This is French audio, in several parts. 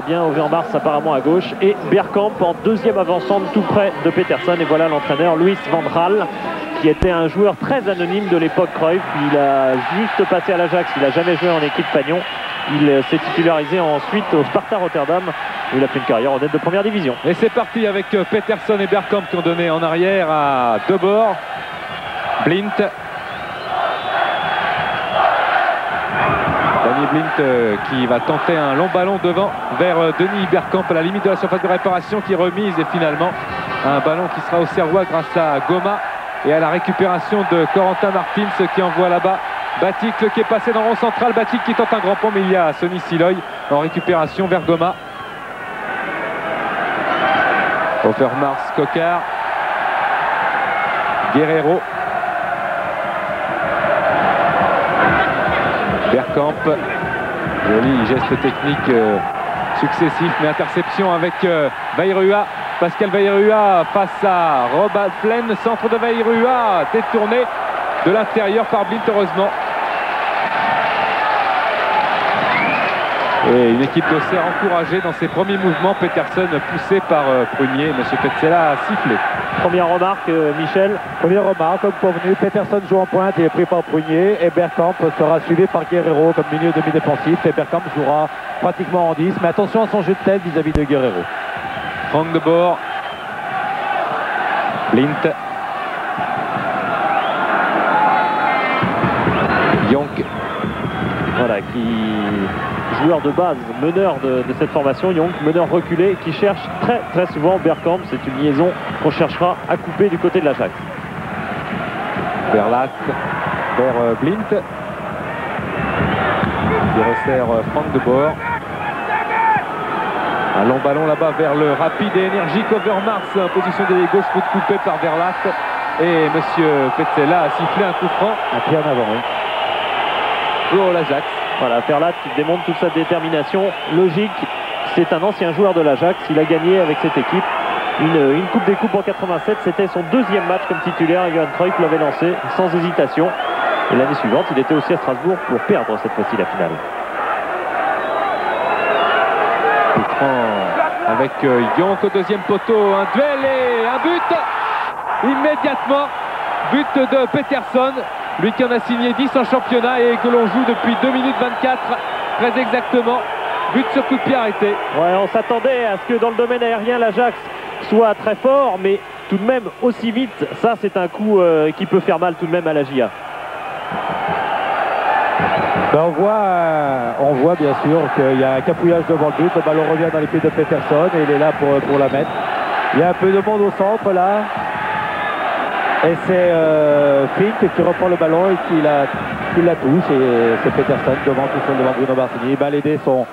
Bien Overmars apparemment à gauche et Bergkamp en deuxième avant-centre tout près de Peterson. Et voilà l'entraîneur Luis van Gaal, qui était un joueur très anonyme de l'époque Cruyff. Il a juste passé à l'Ajax, il n'a jamais joué en équipe Pagnon. Il s'est titularisé ensuite au Sparta Rotterdam où il a fait une carrière en tête de première division. Et c'est parti avec Peterson et Bergkamp qui ont donné en arrière à De Boer. Blind. Danny Blind qui va tenter un long ballon devant vers Denis Bergkamp à la limite de la surface de réparation, qui remise, et finalement un ballon qui sera au Serrois grâce à Goma et à la récupération de Corentin Martins qui envoie là-bas Baticle qui est passé dans le rond central. Baticle qui tente un grand pont, mais il y a Sonny Siloy en récupération vers Goma. Overmars, Coquard, Guerrero, Bergkamp, joli geste technique successif, mais interception avec Vairua. Pascal Vairua face à Rob Alflen, centre de Vairua détourné de l'intérieur par Blind, heureusement. Et une équipe d'Auxerre encouragée dans ses premiers mouvements. Peterson poussé par Prunier. Monsieur Petzela a sifflé. Première remarque, Michel. Première remarque, comme convenu, Peterson joue en pointe et est pris par Prunier. Et Bergkamp sera suivi par Guerrero comme milieu demi-défensif. Et Bergkamp jouera pratiquement en 10. Mais attention à son jeu de tête vis-à-vis de Guerrero. Frank de Boer. Blind. Jonk. Voilà, joueur de base, meneur de cette formation. Jonk, meneur reculé, qui cherche très souvent Bergkamp. C'est une liaison qu'on cherchera à couper du côté de l'Ajax. Verlat vers Blind. Il resserre Frank de Boer. Un long ballon là-bas vers le rapide et énergique Overmars en position d'ailier gauche, coup de coupé par Verlat. Et monsieur Petzela a sifflé un coup franc. Un pied en avant, oui. Pour l'Ajax. Voilà, Verlat qui démontre toute sa détermination. Logique, c'est un ancien joueur de l'Ajax. Il a gagné avec cette équipe une Coupe des Coupes en 87. C'était son deuxième match comme titulaire. Johan Cruyff l'avait lancé sans hésitation. Et l'année suivante, il était aussi à Strasbourg pour perdre cette fois-ci la finale. Coup franc avec Jonk au deuxième poteau. Un duel et un but immédiatement. But de Peterson. Lui qui en a signé 10 en championnat et que l'on joue depuis 2 minutes 24, très exactement. But sur coup de pied arrêté. Ouais, on s'attendait à ce que dans le domaine aérien, l'Ajax soit très fort, mais tout de même aussi vite. Ça, c'est un coup qui peut faire mal tout de même à la GIA. Ben on voit bien sûr qu'il y a un capouillage devant le but. Le ballon revient dans les pieds de Peterson et il est là pour la mettre. Il y a un peu de monde au centre là. Et c'est Fink qui reprend le ballon et qui la touche. Et c'est Peterson devant Bruno Bartini. Ben, les dés sont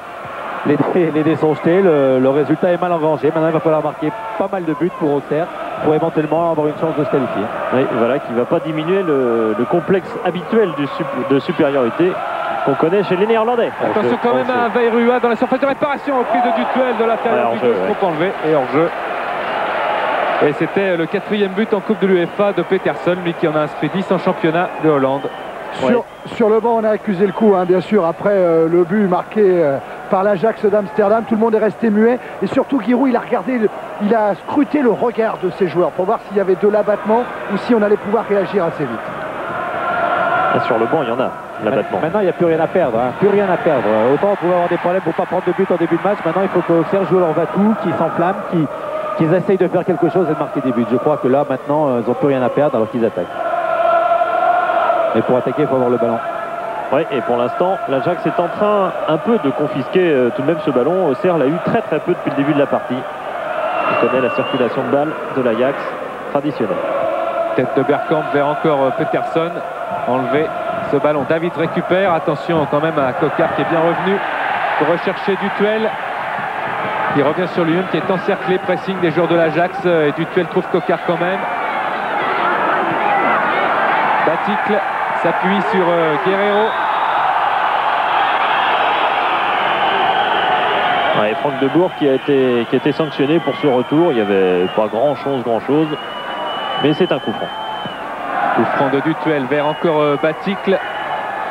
jetés. Le résultat est mal engagé. Maintenant, il va falloir marquer pas mal de buts pour Auxerre pour éventuellement avoir une chance de se qualifier. Oui, voilà, qui ne va pas diminuer le complexe habituel de supériorité qu'on connaît chez les Néerlandais. Attention quand même à Vairua dans la surface de réparation au prix de Dutuel de l'intérieur du jeu. Trop enlevé et hors jeu. Et c'était le 4e but en Coupe de l'UEFA de Peterson, lui qui en a inscrit 10 en championnat de Hollande. Sur le banc, on a accusé le coup, hein, bien sûr, après le but marqué par l'Ajax d'Amsterdam. Tout le monde est resté muet. Et surtout, Giroud, il a scruté le regard de ses joueurs pour voir s'il y avait de l'abattement ou si on allait pouvoir réagir assez vite. Et sur le banc, il y en a, l'abattement. Maintenant, il n'y a plus rien à perdre. Hein, plus rien à perdre. Autant on pouvait avoir des problèmes pour ne pas prendre de but en début de match. Maintenant, il faut que Auxerre joue leur va-tout, qui s'enflamme, qu'ils essayent de faire quelque chose et de marquer des buts. Je crois que là, maintenant, ils n'ont plus rien à perdre alors qu'ils attaquent. Mais pour attaquer, il faut avoir le ballon. Oui, et pour l'instant, l'Ajax est en train un peu de confisquer tout de même ce ballon. Auxerre l'a eu très peu depuis le début de la partie. On connaît la circulation de balles de l'Ajax traditionnelle. Tête de Bergkamp vers encore Peterson. Enlevé ce ballon. David récupère. Attention quand même à Coquard qui est bien revenu pour rechercher Dutuel. Il revient sur lui-même qui est encerclé, pressing des joueurs de l'Ajax et Dutuel trouve Coquard quand même. Baticle s'appuie sur Guerrero. Ouais, Franck de Boer qui a été sanctionné pour ce retour. Il n'y avait pas grand chose, mais c'est un coup franc. Coup franc de Dutuel vers encore Baticle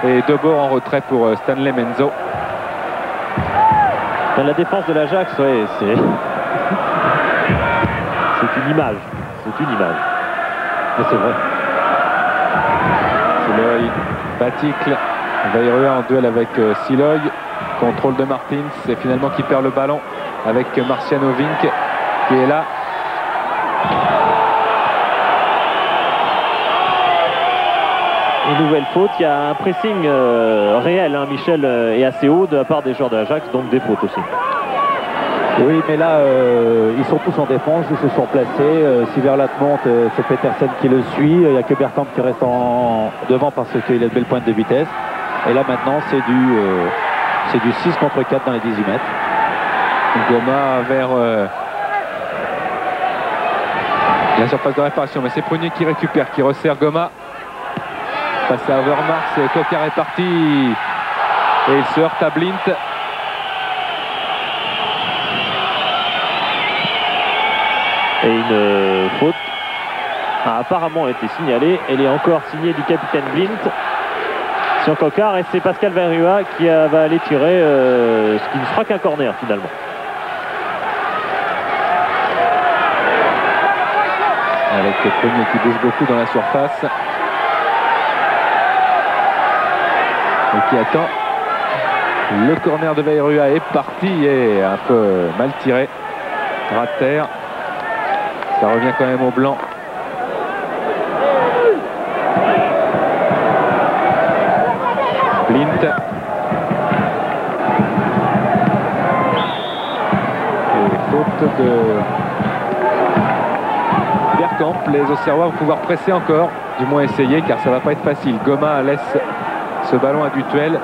et De Boer en retrait pour Stanley Menzo. La défense de l'Ajax, ouais, c'est une image. C'est une image. Mais c'est vrai. Siloy, Baticle, Vairua en duel avec Siloy. Contrôle de Martins et finalement qui perd le ballon avec Marcianovic qui est là. Une nouvelle faute, il y a un pressing réel, hein. Michel est assez haut de la part des joueurs de l'Ajax, donc des fautes aussi. Oui, mais là, ils sont tous en défense, ils se sont placés. Si Verlat monte, c'est Petersen qui le suit. Il n'y a que Bergkamp qui reste devant parce qu'il a de belles pointes de vitesse. Et là, maintenant, c'est du 6 contre 4 dans les 18 mètres. Goma vers la surface de réparation, mais c'est Prunier qui récupère, qui resserre Goma. Passe à Overmars, Coquard est parti et il se heurte à Blint. Et une faute a apparemment été signalée. Elle est encore signée du capitaine Blint sur Coquard et c'est Pascal Vairua qui va aller tirer ce qui ne sera qu'un corner finalement. Avec Prunier qui bouge beaucoup dans la surface. Et qui attend. Le corner de Vairua est parti et un peu mal tiré. Ras de terre. Ça revient quand même au blanc. Blint. Et faute de Bergkamp. Les Auxerrois vont pouvoir presser encore. Du moins essayer car ça va pas être facile. Goma laisse ce ballon à Dutuel.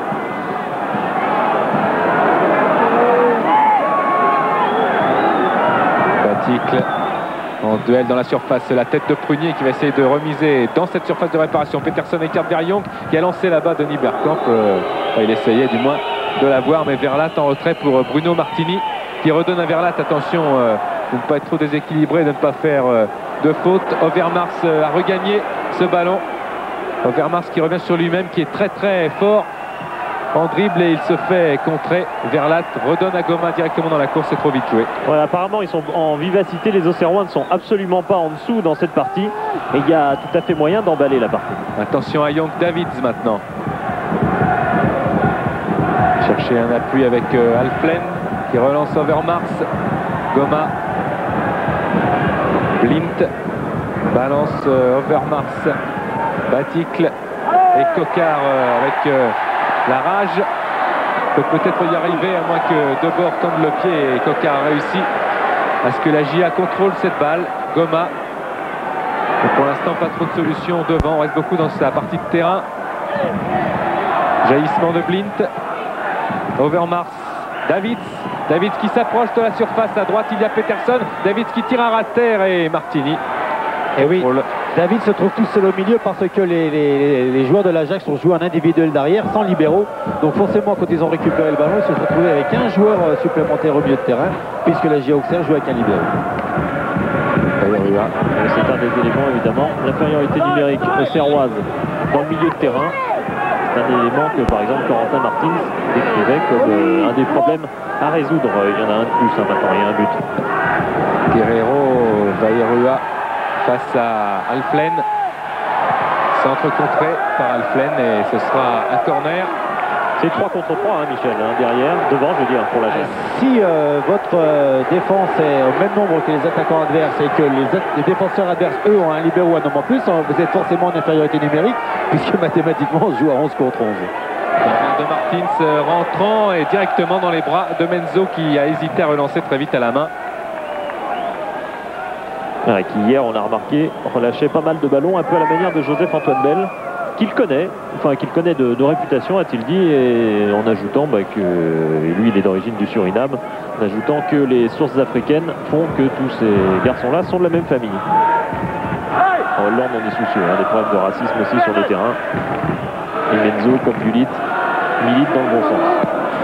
Baticle en duel dans la surface. C'est la tête de Prunier qui va essayer de remiser dans cette surface de réparation. Petersen écarte vers Young qui a lancé là-bas Denis Bergkamp. Il essayait du moins de l'avoir, mais Verlat en retrait pour Bruno Martini qui redonne à Verlat. Attention de ne pas être trop déséquilibré, de ne pas faire de faute. Overmars a regagné ce ballon. Overmars qui revient sur lui-même, qui est très très fort en dribble et il se fait contrer. Verlat redonne à Goma directement dans la course, c'est trop vite joué. Ouais, apparemment ils sont en vivacité, les Auxerrois ne sont absolument pas en dessous dans cette partie et il y a tout à fait moyen d'emballer la partie. Attention à Young Davids maintenant. Chercher un appui avec Alflen qui relance Overmars. Goma. Blint. Balance Overmars. Baticle et Coquard avec la rage. Peut-être y arriver à moins que Debord tende le pied et Coquard réussit à ce que la JA contrôle cette balle. Goma. Et pour l'instant pas trop de solutions devant. On reste beaucoup dans sa partie de terrain. Jaillissement de Blint. Overmars. Davids qui s'approche de la surface. À droite il y a Petersen. Davids qui tire à ras de terre et Martini. Et oui, David se trouve tout seul au milieu parce que les joueurs de l'Ajax ont joué en individuel derrière, sans libéraux. Donc forcément, quand ils ont récupéré le ballon, ils se sont retrouvés avec un joueur supplémentaire au milieu de terrain, puisque la JA Auxerre joue avec un libéro. C'est un des éléments, évidemment. L'infériorité numérique auxerroise dans le milieu de terrain. C'est un élément que, par exemple, Corentin Martins décrivait comme un des problèmes à résoudre. Il y en a un de plus maintenant, il y a un but. Guerrero, Vairua face à Alflen. Centre contré par Alflen et ce sera un corner. C'est 3 contre 3, hein, Michel, hein, derrière, devant, je veux dire, pour l'Ajax. Si votre défense est au même nombre que les attaquants adverses et que les défenseurs adverses, eux, ont un libéro ou un homme en plus, vous êtes forcément en infériorité numérique, puisque mathématiquement, on se joue à 11 contre 11. De Martins rentrant et directement dans les bras de Menzo qui a hésité à relancer très vite à la main. Ouais, qui hier, on a remarqué, relâchait pas mal de ballons, un peu à la manière de Joseph-Antoine Bell, qu'il connaît de réputation, a-t-il dit, et en ajoutant que lui, il est d'origine du Suriname, en ajoutant que les sources africaines font que tous ces garçons-là sont de la même famille. En Hollande, on est soucieux, des problèmes de racisme aussi sur les terrains. Et Menzo, comme Gullit, milite dans le bon sens.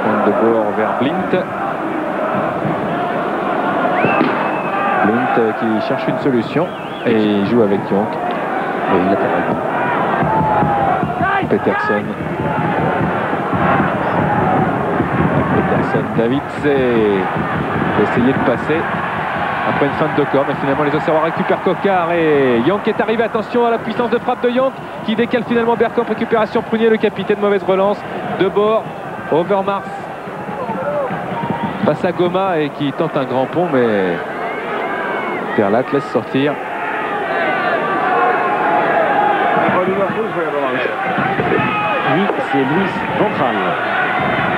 Front de bord vers Blint. Blint qui cherche une solution et il joue avec Young. Et il a pas raison. Petersen Peterson. David a essayé de passer après une feinte de corps, mais finalement les Auxerrois récupèrent Coquard et Yank est arrivé. Attention à la puissance de frappe de Yank qui décale finalement Bergkamp. Récupération Prunier, le capitaine. Mauvaise relance de bord. Overmars face à Goma et qui tente un grand pont, mais Perlat laisse sortir. Lui, c'est Luis Ventral.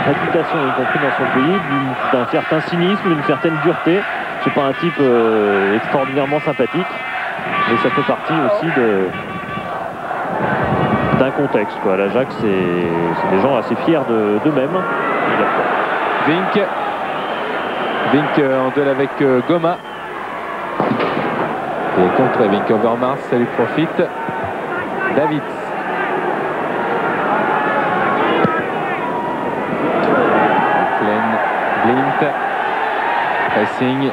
Réputation, y compris dans son pays, d'un certain cynisme, d'une certaine dureté. C'est pas un type extraordinairement sympathique, mais ça fait partie aussi d'un contexte. L'Ajax, c'est des gens assez fiers d'eux-mêmes. Vink en duel avec Goma. Et contre Vink, Overmars, ça lui profite. David. Blint. Pressing.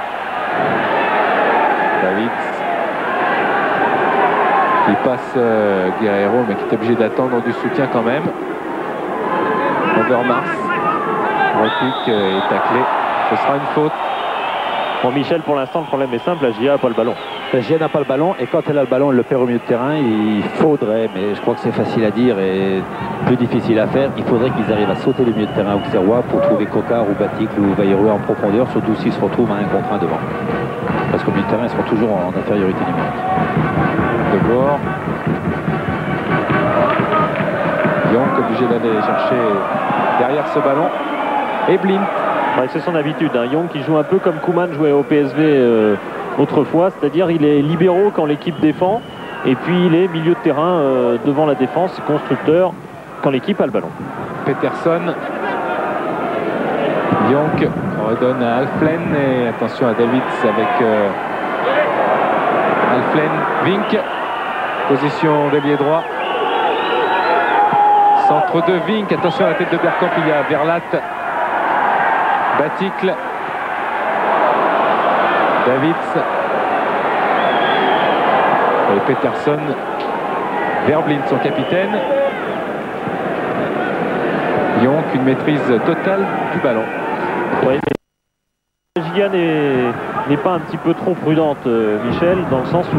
David. Qui passe Guerrero, mais qui est obligé d'attendre du soutien quand même. Overmars. Repique et taclé. Ce sera une faute. Pour Michel, pour l'instant, le problème est simple. La GIA n'a pas le ballon. La GIA n'a pas le ballon, et quand elle a le ballon, elle le perd au milieu de terrain. Il faudrait, mais je crois que c'est facile à dire et plus difficile à faire, il faudrait qu'ils arrivent à sauter le milieu de terrain auxerrois pour trouver Coquard ou Baticle ou Bayrou en profondeur, surtout s'ils se retrouvent à 1 contre 1 devant. Parce qu'au milieu de terrain, ils seront toujours en infériorité numérique. De bord. Yank obligé d'aller chercher derrière ce ballon. Et Blint. Ouais, c'est son habitude. Young qui joue un peu comme Koeman jouait au PSV autrefois, c'est-à-dire il est libéraux quand l'équipe défend et puis il est milieu de terrain devant la défense, constructeur quand l'équipe a le ballon. Peterson. Yank redonne à Alflen et attention à Davids avec Alflen. Vink. Position d'ailier droit. Centre de Vink. Attention à la tête de Bergkamp, il y a Verlat. Baticle. Davids. Et Peterson vers Blint, son capitaine. Yank, une maîtrise totale du ballon. Oui, mais la GIA n'est pas un petit peu trop prudente, Michel, dans le sens où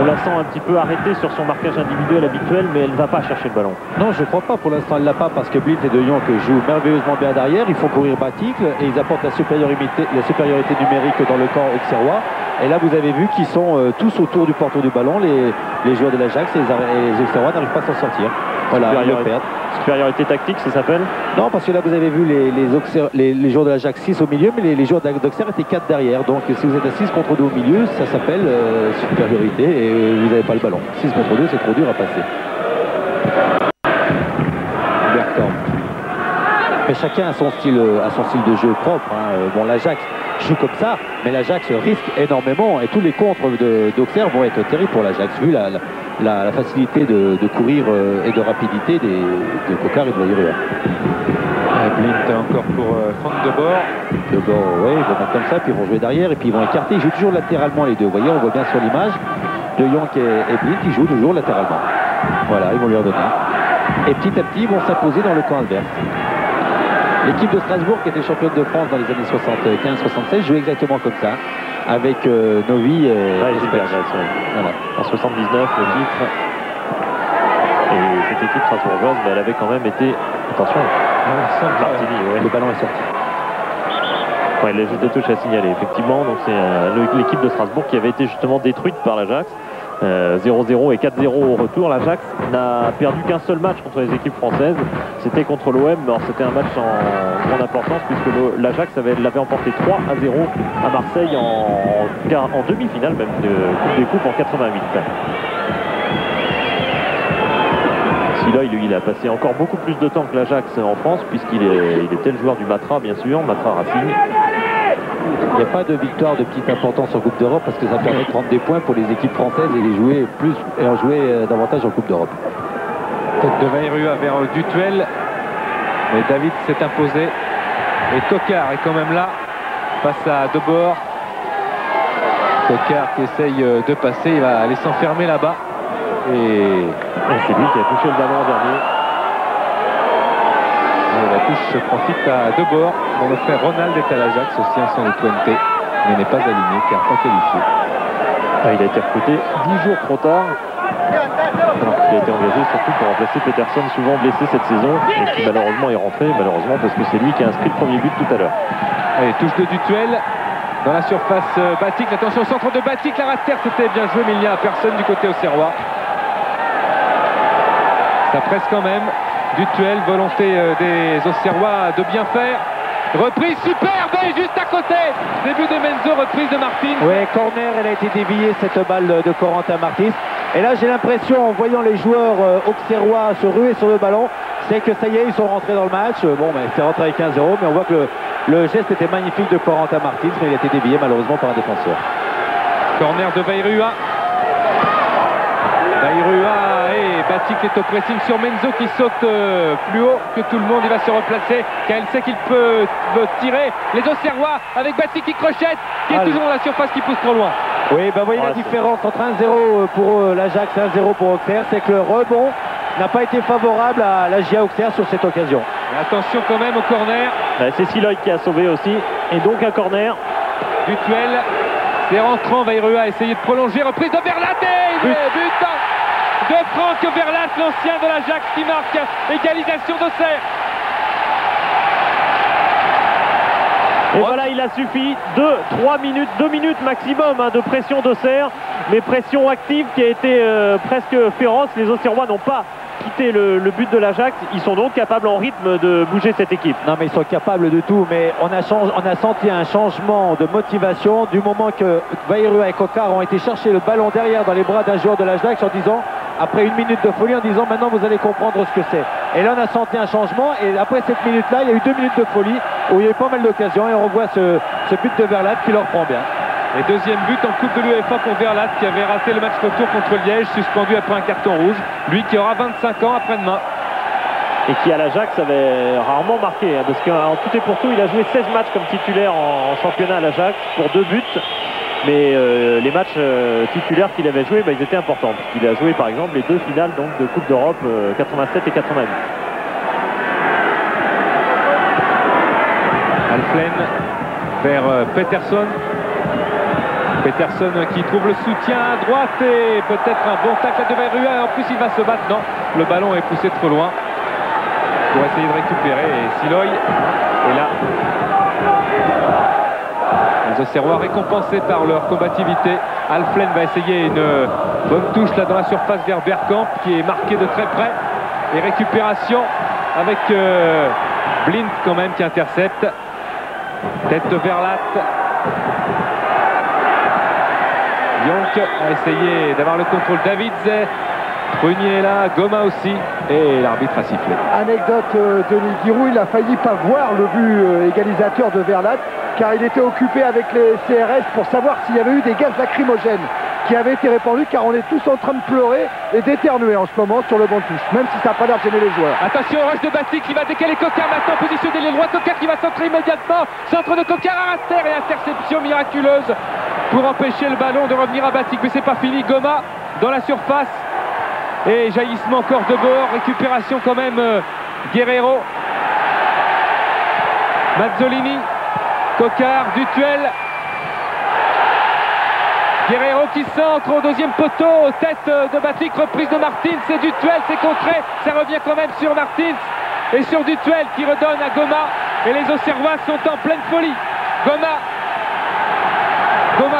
on la sent un petit peu arrêtée sur son marquage individuel habituel, mais elle ne va pas chercher le ballon. Non, je ne crois pas. Pour l'instant, elle ne l'a pas parce que Blint et De Jong jouent merveilleusement bien derrière. Ils font courir Baticle et ils apportent la supériorité numérique dans le camp auxerrois. Et là, vous avez vu qu'ils sont tous autour du porteur du ballon. Les joueurs de l'Ajax et les Auxerrois n'arrivent pas à s'en sortir. Voilà, ils le perdent. Supériorité tactique, ça s'appelle? Non, parce que là, vous avez vu les joueurs de l'Ajax 6 au milieu, mais les joueurs d'Auxerre étaient 4 derrière. Donc, si vous êtes à 6 contre 2 au milieu, ça s'appelle supériorité et vous n'avez pas le ballon. 6 contre 2, c'est trop dur à passer. Bergkamp. Mais chacun a son style de jeu propre. Bon, l'Ajax joue comme ça, mais l'Ajax risque énormément et tous les contres d'Auxerre vont être terribles pour l'Ajax, vu la facilité de courir et de rapidité de Coquard et de Bayrou. Blint encore pour Franck de bord. De bord, oui, ils vont mettre comme ça, puis ils vont jouer derrière et puis ils vont écarter. Ils jouent toujours latéralement les deux. Vous voyez, on voit bien sur l'image, De Jong et Blint, ils jouent toujours latéralement. Voilà, ils vont lui redonner. Et petit à petit, ils vont s'imposer dans le camp adverse. L'équipe de Strasbourg, qui était championne de France dans les années 75-76, jouait exactement comme ça, avec Novi et voilà. En 79, le titre. Et cette équipe strasbourgeoise, elle avait quand même été... Attention, le ballon est sorti. Ouais, les jeux de touche à signaler, effectivement. Donc c'est l'équipe de Strasbourg qui avait été justement détruite par l'Ajax. 0-0 et 4-0 au retour. L'Ajax n'a perdu qu'un seul match contre les équipes françaises. C'était contre l'OM, mais c'était un match en grande importance puisque l'Ajax l'avait emporté 3-0 à Marseille en demi-finale même de Coupe des Coupes en 88. Là, il a passé encore beaucoup plus de temps que l'Ajax en France puisqu'il était le joueur du Matra, bien sûr, Matra Racing. Il n'y a pas de victoire de petite importance en Coupe d'Europe parce que ça permet de prendre des points pour les équipes françaises et en jouer davantage en Coupe d'Europe. Tête de Bayrou vers Dutuel, mais David s'est imposé et Coquard est quand même là face à Debord. Coquard qui essaye de passer, il va aller s'enfermer là-bas et c'est lui qui a touché le ballon en dernier. Et la touche profite à Debord. Mon frère Ronald est à l'Ajax, aussi ancien de Twente, mais n'est pas aligné car pas qualifié. Ah, il a été recruté 10 jours trop tard. Alors qu'il a été engagé surtout pour remplacer Peterson, souvent blessé cette saison, et qui malheureusement est rentré, malheureusement parce que c'est lui qui a inscrit le premier but tout à l'heure. Allez, touche de Dutuel dans la surface Batic. Attention au centre de Batic, la rate terre, c'était bien joué, mais il n'y a personne du côté auxerrois. Ça presse quand même. Dutuel, volonté des Auxerrois de bien faire. Reprise superbe et juste à côté. Début de Menzo, reprise de Martin. Oui, corner, elle a été déviée cette balle de Corentin Martins. Et là, j'ai l'impression, en voyant les joueurs auxerrois se ruer sur le ballon, c'est que ça y est, ils sont rentrés dans le match. Bon, ben, c'est rentré avec 1-0, mais on voit que le geste était magnifique de Corentin Martins, mais il a été dévié malheureusement par un défenseur. Corner de Vairua. Vairua et Batic est au pressing sur Menzo qui saute plus haut que tout le monde. Il va se replacer car il sait qu'il peut tirer. Les Auxerrois avec Batic qui crochette, qui est toujours dans la surface, qui pousse trop loin. Oui, ben voyez la différence entre 1-0 pour l'Ajax et 1-0 pour Auxerre, c'est que le rebond n'a pas été favorable à la GIA Auxerre sur cette occasion. Et attention quand même au corner. C'est Siloy qui a sauvé aussi, et donc un corner. Dutuel, c'est rentrant, Vairua a essayé de prolonger, reprise de Verlat et but de Franck Verlat, l'ancien de l'Ajax qui marque, égalisation d'Auxerre. Et voilà, il a suffi 2 minutes maximum de pression d'Auxerre, mais pression active qui a été presque féroce. Les Auxerrois n'ont pas quitté le but de l'Ajax, ils sont donc capables en rythme de bouger cette équipe. Non, mais ils sont capables de tout, mais on a senti un changement de motivation du moment que Vairua et Cocard ont été chercher le ballon derrière dans les bras d'un joueur de l'Ajax en disant, après 1 minute de folie, en disant maintenant vous allez comprendre ce que c'est. Et là on a senti un changement, et après cette minute-là, il y a eu 2 minutes de folie où il y a eu pas mal d'occasions, et on revoit ce but de Verlat qui leur prend bien. Et deuxième but en Coupe de l'UEFA pour Verlat qui avait raté le match retour contre Liège, suspendu après un carton rouge. Lui qui aura 25 ans après-demain. Et qui à l'Ajax avait rarement marqué, parce qu'en tout et pour tout, il a joué 16 matchs comme titulaire en championnat à l'Ajax pour 2 buts. Mais les matchs titulaires qu'il avait joués, ils étaient importants. Il a joué par exemple les 2 finales donc, de Coupe d'Europe 87 et 88. Alflen vers Peterson. Peterson qui trouve le soutien à droite et peut-être un bon tacle de Vairua. Et en plus il va se battre. Non, le ballon est poussé trop loin pour essayer de récupérer. Et Siloy est là. Les Auxerrois récompensés par leur combativité. Alflen va essayer une bonne touche là dans la surface vers Bergkamp qui est marqué de très près. Et récupération avec Blind quand même qui intercepte. Tête de Verlat. Jonk a essayé d'avoir le contrôle. Davids, Prunier est là, Goma aussi, et l'arbitre a sifflé. Anecdote, Denis Giroud, il a failli pas voir le but égalisateur de Verlat, car il était occupé avec les CRS pour savoir s'il y avait eu des gaz lacrymogènes qui avaient été répandus, car on est tous en train de pleurer et d'éternuer en ce moment sur le banc de touche, même si ça n'a pas l'air de gêner les joueurs. Attention au rush de Batic qui va décaler Cocard maintenant, positionné les droits. Cocard qui va centrer immédiatement, centre de Cocard à terre et interception miraculeuse pour empêcher le ballon de revenir à Batic, mais c'est pas fini. Goma dans la surface et jaillissement encore de bord, récupération quand même Guerrero, Mazzolini, Cocard, Dutuel, Guerrero qui centre au deuxième poteau, tête de Batic, reprise de Martins, c'est Dutuel, c'est contré, ça revient quand même sur Martins et sur Dutuel qui redonne à Goma, et les Auxerrois sont en pleine folie. Goma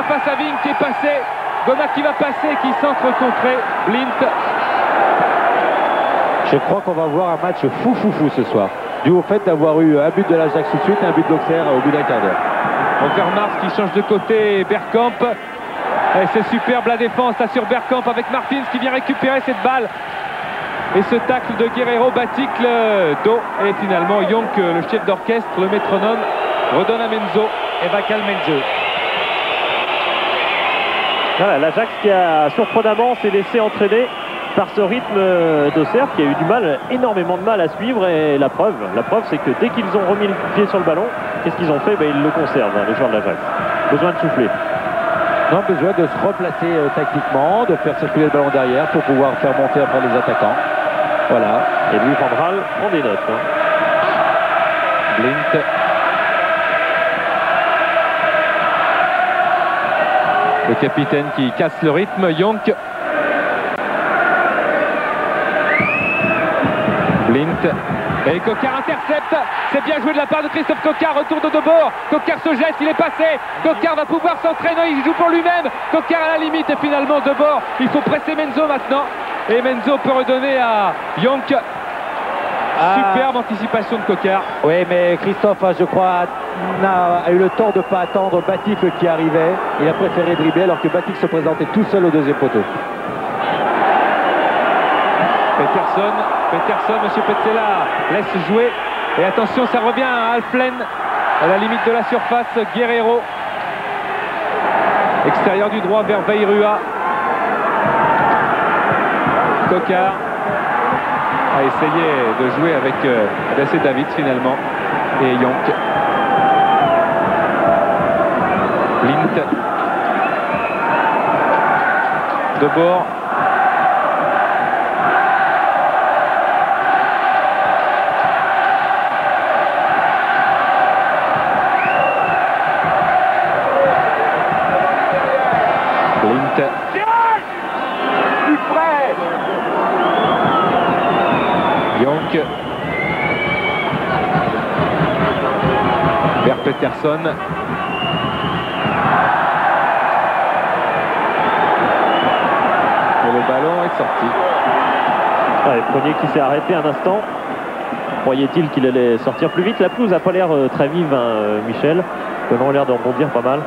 face à Ving qui est passé, Goma qui va passer, qui centre contré, Blint. Je crois qu'on va voir un match fou ce soir, dû au fait d'avoir eu un but de l'Ajax tout de suite et un but d'Auxerre au bout d'un quart d'heure. Overmars qui change de côté, Bergkamp. Et c'est superbe la défense là sur Bergkamp avec Martins qui vient récupérer cette balle. Et ce tacle de Guerrero, Batic, le dos. Et finalement Jonk, le chef d'orchestre, le métronome, redonne à Menzo et va calmer le jeu. Voilà, l'Ajax qui a surprenamment s'est laissé entraîner par ce rythme d'Auxerre qui a eu énormément de mal à suivre, et la preuve c'est que dès qu'ils ont remis le pied sur le ballon, qu'est-ce qu'ils ont fait? Ils le conservent, les joueurs de l'Ajax. Besoin de souffler. Non, besoin de se replacer tactiquement, de faire circuler le ballon derrière pour pouvoir faire monter après les attaquants. Voilà. Et Louis Van Gaal prend des notes. Blint. Le capitaine qui casse le rythme, Yonk. Blint. Et Coquart intercepte. C'est bien joué de la part de Christophe Coquart. Retour de Debord. Coquart se jette, il est passé. Coquart va pouvoir s'entraîner, il joue pour lui-même. Coquart à la limite et finalement Debord. Il faut presser Menzo maintenant. Et Menzo peut redonner à Yonk. Superbe anticipation de Coquart. Oui, mais Christophe, je crois, a eu le tort de ne pas attendre Batik qui arrivait. Il a préféré dribbler alors que Batik se présentait tout seul au deuxième poteau. Peterson, monsieur Petzela laisse jouer. Et attention, ça revient à Alflen à la limite de la surface. Guerrero. Extérieur du droit vers Veirua. Coquart a essayé de jouer avec Dacé David finalement. Et Yonk. Blint. Debord. Yonk vers Peterson. Et le ballon est sorti. Ouais, Prunier qui s'est arrêté un instant. Croyait-il qu'il allait sortir plus vite? La pelouse n'a pas l'air très vive, hein, Michel. Le ballon a l'air de rebondir pas mal.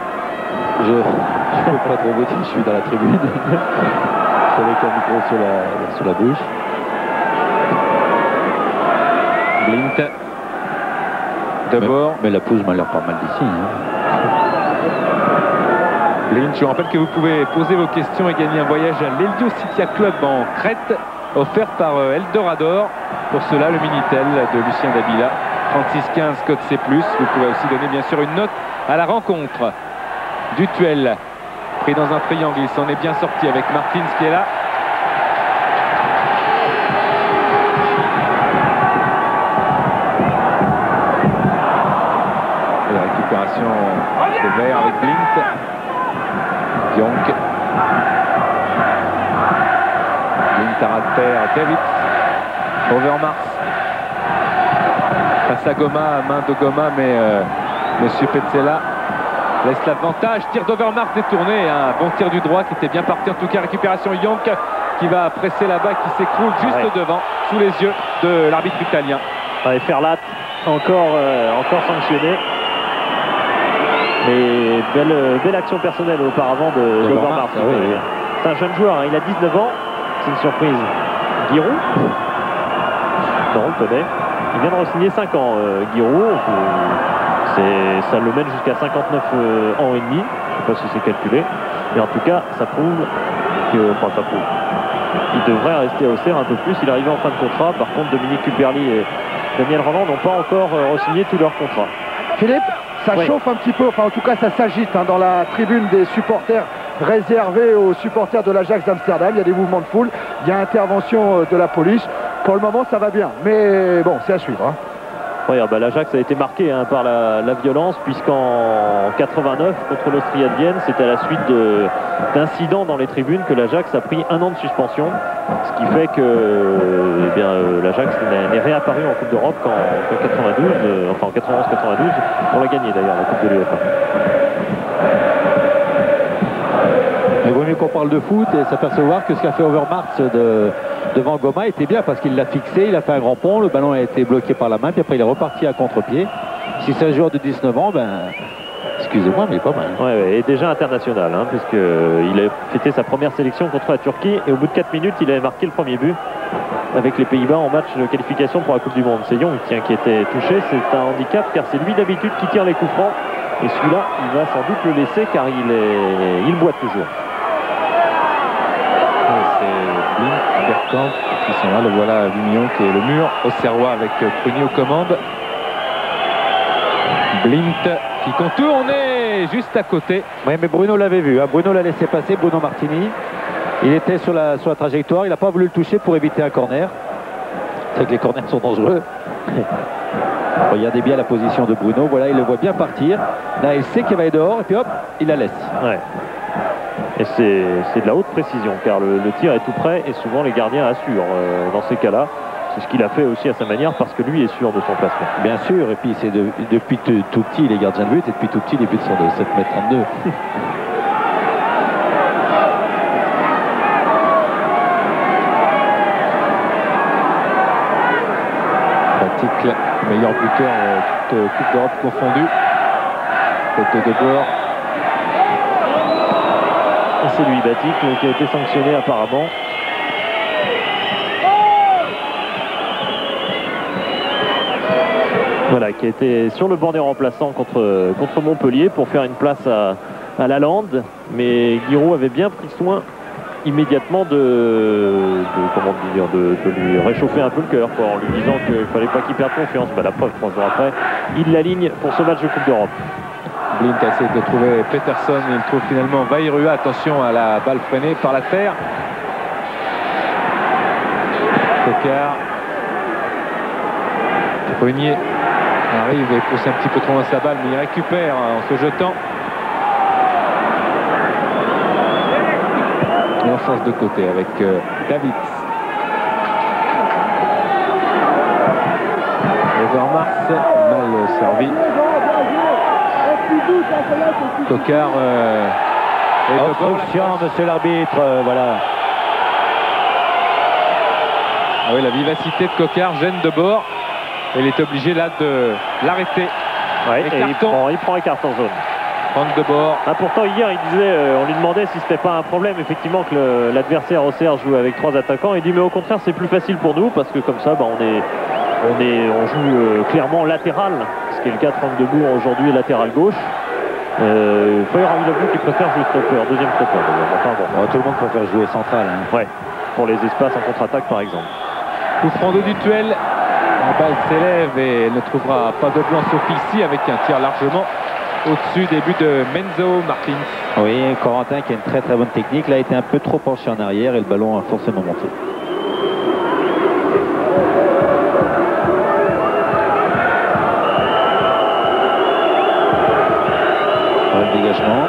Je ne peux pas trop voter, je suis dans la tribune. Avec un micro sur la bouche. Blint. Debord. Mais la pelouse m'a l'air pas mal d'ici. Hein. Blint, je vous rappelle que vous pouvez poser vos questions et gagner un voyage à l'Eldio City Club en Crète, offert par Eldorador. Pour cela, le Minitel de Lucien Dabila. 3615 code C+. Vous pouvez aussi donner bien sûr une note à la rencontre. Dutuel pris dans un triangle, il s'en est bien sorti avec Martins qui est là. Et la récupération de Vert avec Blint. Yonk. Blint à ras de terre, Davids. Overmars. Face à Goma, main de Goma, mais monsieur Petzela laisse l'avantage. Tir d'Overmars détourné, un bon tir du droit qui était bien parti. En tout cas, récupération Yonk qui va presser là-bas, qui s'écroule juste devant, sous les yeux de l'arbitre italien. Ouais, Ferlat encore sanctionné. Et belle action personnelle auparavant d'Overmars. Oui. C'est un jeune joueur, hein, il a 19 ans. C'est une surprise. Giroud? Non, on le connaît. Il vient de re-signer 5 ans, Giroud. Ça le mène jusqu'à 59 ans et demi. Je ne sais pas si c'est calculé. Mais en tout cas, ça prouve que... Enfin, ça prouve. Il devrait rester à Auxerre un peu plus. Il est arrivé en fin de contrat. Par contre, Dominique Cuperli et Daniel Roland n'ont pas encore re-signé tous leurs contrats. Philippe, ça chauffe un petit peu. Enfin, en tout cas, ça s'agite dans la tribune des supporters réservés aux supporters de l'Ajax d'Amsterdam. Il y a des mouvements de foule. Il y a intervention de la police. Pour le moment, ça va bien. Mais bon, c'est à suivre. Hein. Oui, bah, l'Ajax a été marqué par la violence, puisqu'en 89, contre l'Austria de Vienne, c'était à la suite d'incidents dans les tribunes que l'Ajax a pris 1 an de suspension. Ce qui fait que l'Ajax n'est réapparu en Coupe d'Europe qu'en 92, enfin en 91-92, on l'a gagné d'ailleurs, la Coupe de l'UEFA. Il vaut mieux qu'on parle de foot et s'apercevoir que ce qu'a fait Overmars devant Goma était bien parce qu'il l'a fixé, il a fait un grand pont, le ballon a été bloqué par la main, puis après il est reparti à contre-pied. Si c'est un joueur de 19 ans, excusez-moi, mais pas mal. Ouais, et déjà international, hein, puisqu'il a fêté sa première sélection contre la Turquie et au bout de 4 minutes, il avait marqué le premier but avec les Pays-Bas en match de qualification pour la Coupe du Monde. C'est Young qui était touché, c'est un handicap car c'est lui d'habitude qui tire les coups francs et celui-là, il va sans doute le laisser car il boite toujours. C'est Blint, Bergkamp qui sont là, le voilà, Vignon qui est le mur, Auxerrois avec Prunier aux commandes. Blint qui contourne et juste à côté. Oui, mais Bruno l'avait vu, hein. Bruno l'a laissé passer, Bruno Martini. Il était sur la trajectoire, il n'a pas voulu le toucher pour éviter un corner. C'est que les corners sont dangereux. Regardez bien la position de Bruno. Voilà, il le voit bien partir. Là, il sait qu'il va être dehors et puis hop, il la laisse. Ouais. Et c'est de la haute précision car le tir est tout près et souvent les gardiens assurent dans ces cas-là. C'est ce qu'il a fait aussi à sa manière parce que lui est sûr de son placement. Bien sûr, et puis c'est depuis tout petit les gardiens de but et depuis tout petit les buts sont de 7,32 m. Pratique, meilleur buteur toute Coupe d'Europe confondue. Côte de bord. Et c'est lui, Batik, qui a été sanctionné apparemment. Voilà, qui a été sur le banc des remplaçants contre Montpellier pour faire une place à Lalande. Mais Giroud avait bien pris soin immédiatement de lui réchauffer un peu le cœur en lui disant qu'il ne fallait pas qu'il perde confiance. La preuve, 3 jours après, il l'aligne pour ce match de Coupe d'Europe. Blint essaie de trouver Peterson, il trouve finalement Vairua. Attention à la balle freinée par la terre. Coquard. Prunier arrive et pousse un petit peu trop loin sa balle, mais il récupère en se jetant. Et on change de côté avec David. Overmars, mal servi. Coquard Obstruction, monsieur l'arbitre, voilà. Ah oui, la vivacité de Coquard gêne de bord. Il est obligé là de l'arrêter. Ouais, et il prend un carton jaune. Prendre de bord. Pourtant hier il disait, on lui demandait si c'était pas un problème effectivement que l'adversaire Auxerre joue avec 3 attaquants. Il dit mais au contraire c'est plus facile pour nous parce que comme ça on joue clairement latéral. Ce qui est le cas de debout aujourd'hui latéral gauche. Feuillard il avoue qu'il préfère jouer stopper, deuxième stopper. Enfin, bon. Tout le monde préfère jouer central. Ouais, pour les espaces en contre-attaque par exemple. Coup franc de Dutuel. La balle s'élève et elle ne trouvera pas de blanc sauf ici avec un tir largement au-dessus des buts de Menzo Martins. Oui, Corentin qui a une très très bonne technique. Là, a été un peu trop penché en arrière et le ballon a forcément monté. Voilà le dégagement.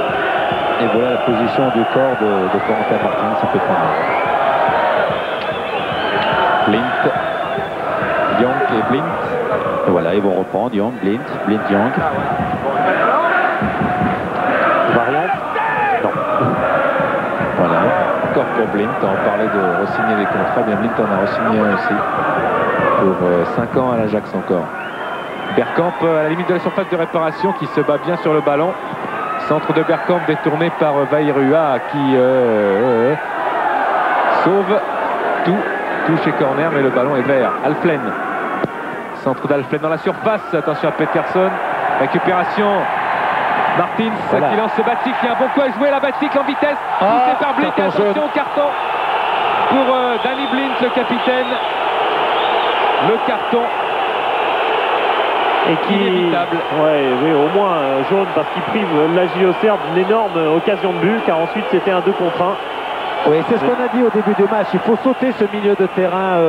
Et voilà la position du corps de Corentin Martins. Ça peut prendre. Blint. Young et Blint. Et voilà, ils vont reprendre Young, Blint, Young. Variante? Non. Voilà. Encore pour Blint. On parlait de re-signer des contrats. Bien, Blint en a re-signé un aussi. Pour 5 ans à l'Ajax encore. Bergkamp à la limite de la surface de réparation qui se bat bien sur le ballon. Centre de Bergkamp détourné par Vairua qui sauve tout. Touche et corner, mais le ballon est vert. Alflen. Centre d'Alflen dans la surface. Attention à Peterson. Récupération. Martins voilà. Qui lance Batik. Il y a un bon coup à jouer. La Batik en vitesse. Poussé par Blint. Attention au carton pour Danny Blint, le capitaine. Le carton. Et qui inévitable. Oui, au moins jaune parce qu'il prive la JOCR d'une énorme occasion de but. Car ensuite c'était un 2 contre 1. Oui, c'est ce qu'on a dit au début du match. Il faut sauter ce milieu de terrain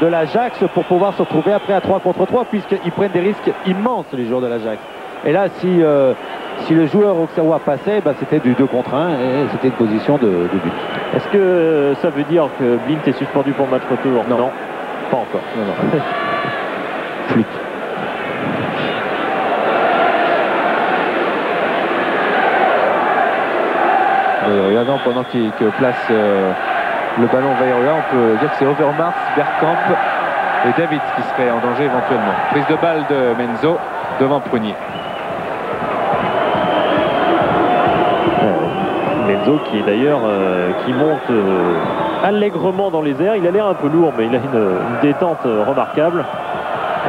de l'Ajax pour pouvoir se retrouver après à 3 contre 3 puisqu'ils prennent des risques immenses les joueurs de l'Ajax. Et là, si le joueur auxerrois passait, c'était du 2 contre 1 et c'était une position de but. Est-ce que ça veut dire que Blint est suspendu pour le match retour? Non, pas encore. Non. Flûte. Regardons pendant qu'il place le ballon Vairua, on peut dire que c'est Overmars, Bergkamp et David qui seraient en danger éventuellement. Prise de balle de Menzo devant Prunier. Menzo qui est d'ailleurs qui monte allègrement dans les airs. Il a l'air un peu lourd mais il a une détente remarquable.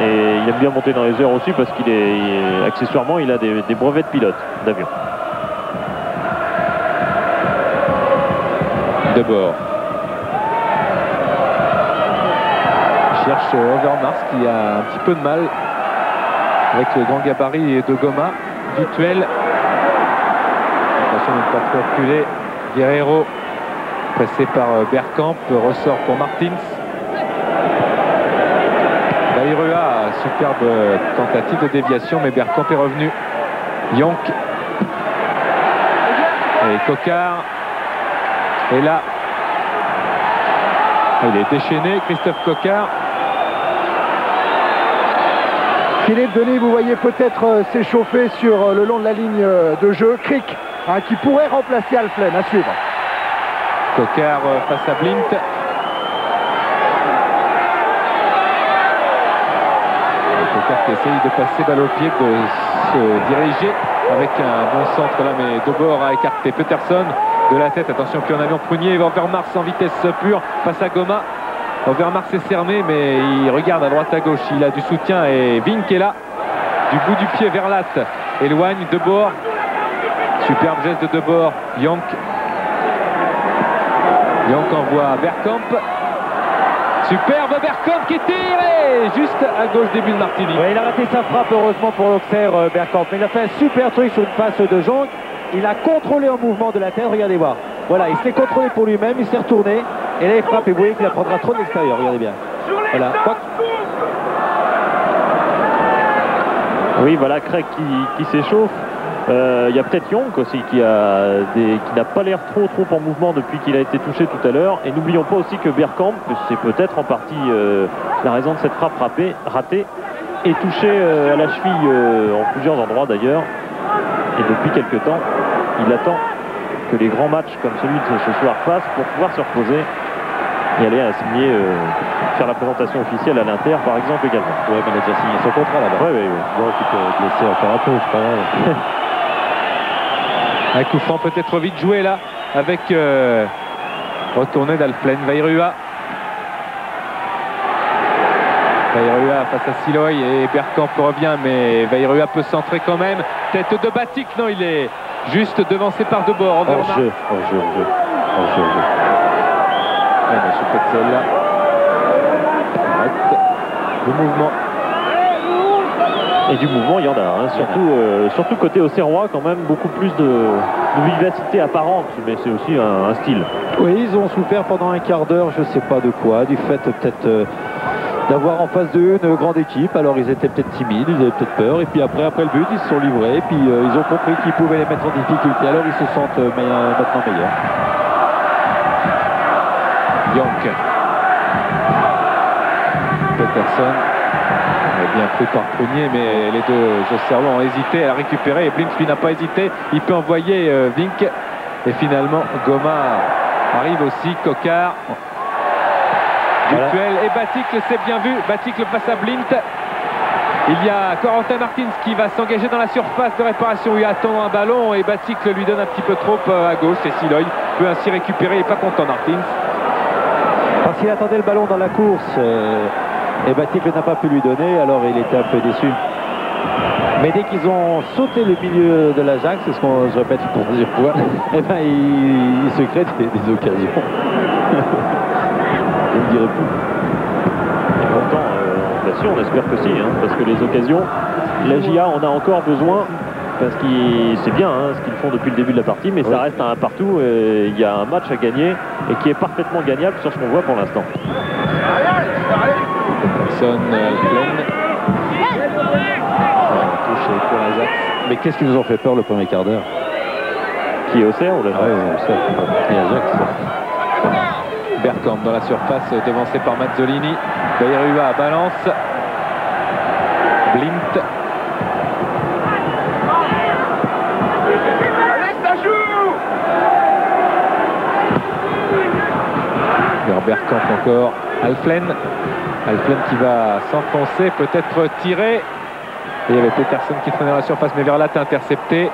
Et il aime bien monter dans les airs aussi parce qu'il est accessoirement il a des brevets de pilote d'avion. De bord. Il cherche Overmars qui a un petit peu de mal avec le grand gabarit de Goma. Dutuel. Attention de ne pas trop reculer. Guerrero pressé par Bergkamp. Ressort pour Martins. Vairua superbe tentative de déviation, mais Bergkamp est revenu. Yonk. Et Coquard. Et là, il est déchaîné, Christophe Coquard. Philippe Denis, vous voyez peut-être s'échauffer sur le long de la ligne de jeu. Crick, hein, qui pourrait remplacer Alflen, à suivre. Coquard face à Blint. Coquard qui essaye de passer balle au pied, de se diriger avec un bon centre là, mais Debord a écarté Peterson de la tête. Attention, puis en avion Prunier, Overmars en vitesse pure face à Goma. Overmars est cerné, mais il regarde à droite à gauche, il a du soutien et Vink est là, du bout du pied vers Latte, éloigne Debord. Superbe geste de Debord. Yonk envoie Bergkamp. Superbe Bergkamp qui tire et juste à gauche début de Martini. Ouais, il a raté sa frappe heureusement pour l'Auxerre, Bergkamp. Mais il a fait un super truc sur une passe de Jonc. Il a contrôlé en mouvement de la tête, regardez voir. Voilà, il s'est contrôlé pour lui-même, il s'est retourné. Et là il frappe et vous voyez qu'il la prendra trop de l'extérieur, regardez bien. Voilà. Oui, voilà Craig qui s'échauffe. Il y a peut-être Yonk aussi qui n'a pas l'air trop en mouvement depuis qu'il a été touché tout à l'heure. Et n'oublions pas aussi que Bergkamp, c'est peut-être en partie la raison de cette frappe ratée, est touché à la cheville en plusieurs endroits d'ailleurs. Et depuis quelques temps, il attend que les grands matchs comme celui de ce soir passent pour pouvoir se reposer et aller signer, faire la présentation officielle à l'Inter par exemple également. Ouais, mais il a déjà signé son contrat là-bas. Oui. Bon, tu peux laisser encore un peu, c'est pas grave. Un coup franc peut-être vite joué là avec retourné d'Alflen. Vairua face à Siloy et Bergkamp revient, mais Vairua peut centrer quand même. Tête de Batik, non, il est juste devancé par Debord. Hors-jeu. Monsieur Petzel là. Arrête le mouvement. Et du mouvement, il y en a, surtout côté Auxerrois quand même, beaucoup plus de vivacité apparente, mais c'est aussi un style. Oui, ils ont souffert pendant un quart d'heure, je sais pas de quoi, du fait peut-être d'avoir en face d'eux une grande équipe. Alors ils étaient peut-être timides, ils avaient peut-être peur, et puis après le but, ils se sont livrés, et puis ils ont compris qu'ils pouvaient les mettre en difficulté, alors ils se sentent maintenant meilleurs. Yonk. Peterson. Bien pris par Prunier, mais les deux Auxerrois ont hésité à récupérer et Blint lui n'a pas hésité, il peut envoyer Vink et finalement Goma arrive aussi. Coquard du duel et Baticle, c'est bien vu, Baticle passe à Blint. Il y a Corentin Martins qui va s'engager dans la surface de réparation, il attend un ballon et Baticle lui donne un petit peu trop à gauche et Siloy peut ainsi récupérer. Il n'est pas content Martins parce qu'il attendait le ballon dans la course. Et Baticle n'a pas pu lui donner, alors il était un peu déçu. Mais dès qu'ils ont sauté le milieu de l'Ajax, c'est ce qu'on je répète pour plusieurs fois, et ben il se crée des occasions. Je ne dirai plus. Et pourtant, bien sûr, on espère que si, parce que les occasions, la JA en a encore besoin, parce que c'est bien ce qu'ils font depuis le début de la partie, mais ça reste un partout. Il y a un match à gagner et qui est parfaitement gagnable sur ce qu'on voit pour l'instant. Mais qu'est-ce qui nous ont fait peur le premier quart d'heure? Qui est Auxerre ou l'Ajax? Et Ajax. Bergkamp dans la surface, devancé par Mazzolini. Vairua balance. Blint. Vers Bergkamp encore. Alflen qui va s'enfoncer, peut-être tirer. Et il y avait Peterson qui traînait dans la surface, mais vers là, intercepté.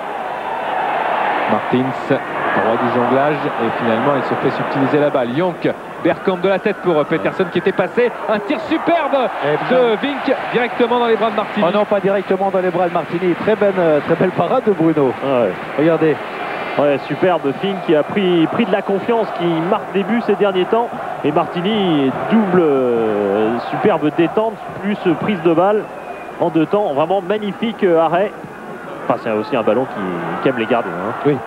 Martins, roi du jonglage, et finalement il se fait subtiliser la balle. Yonk, Bergkamp de la tête pour Peterson qui était passé. Un tir superbe de Vink directement dans les bras de Martini. Oh non, pas directement dans les bras de Martini. Très belle parade de Bruno. Ouais. Regardez. Ouais, superbe Fink qui a pris de la confiance, qui marque des buts ces derniers temps. Et Martini, double superbe détente, plus prise de balle en deux temps. Vraiment magnifique arrêt. Enfin, c'est aussi un ballon qui aime les garder. Oui.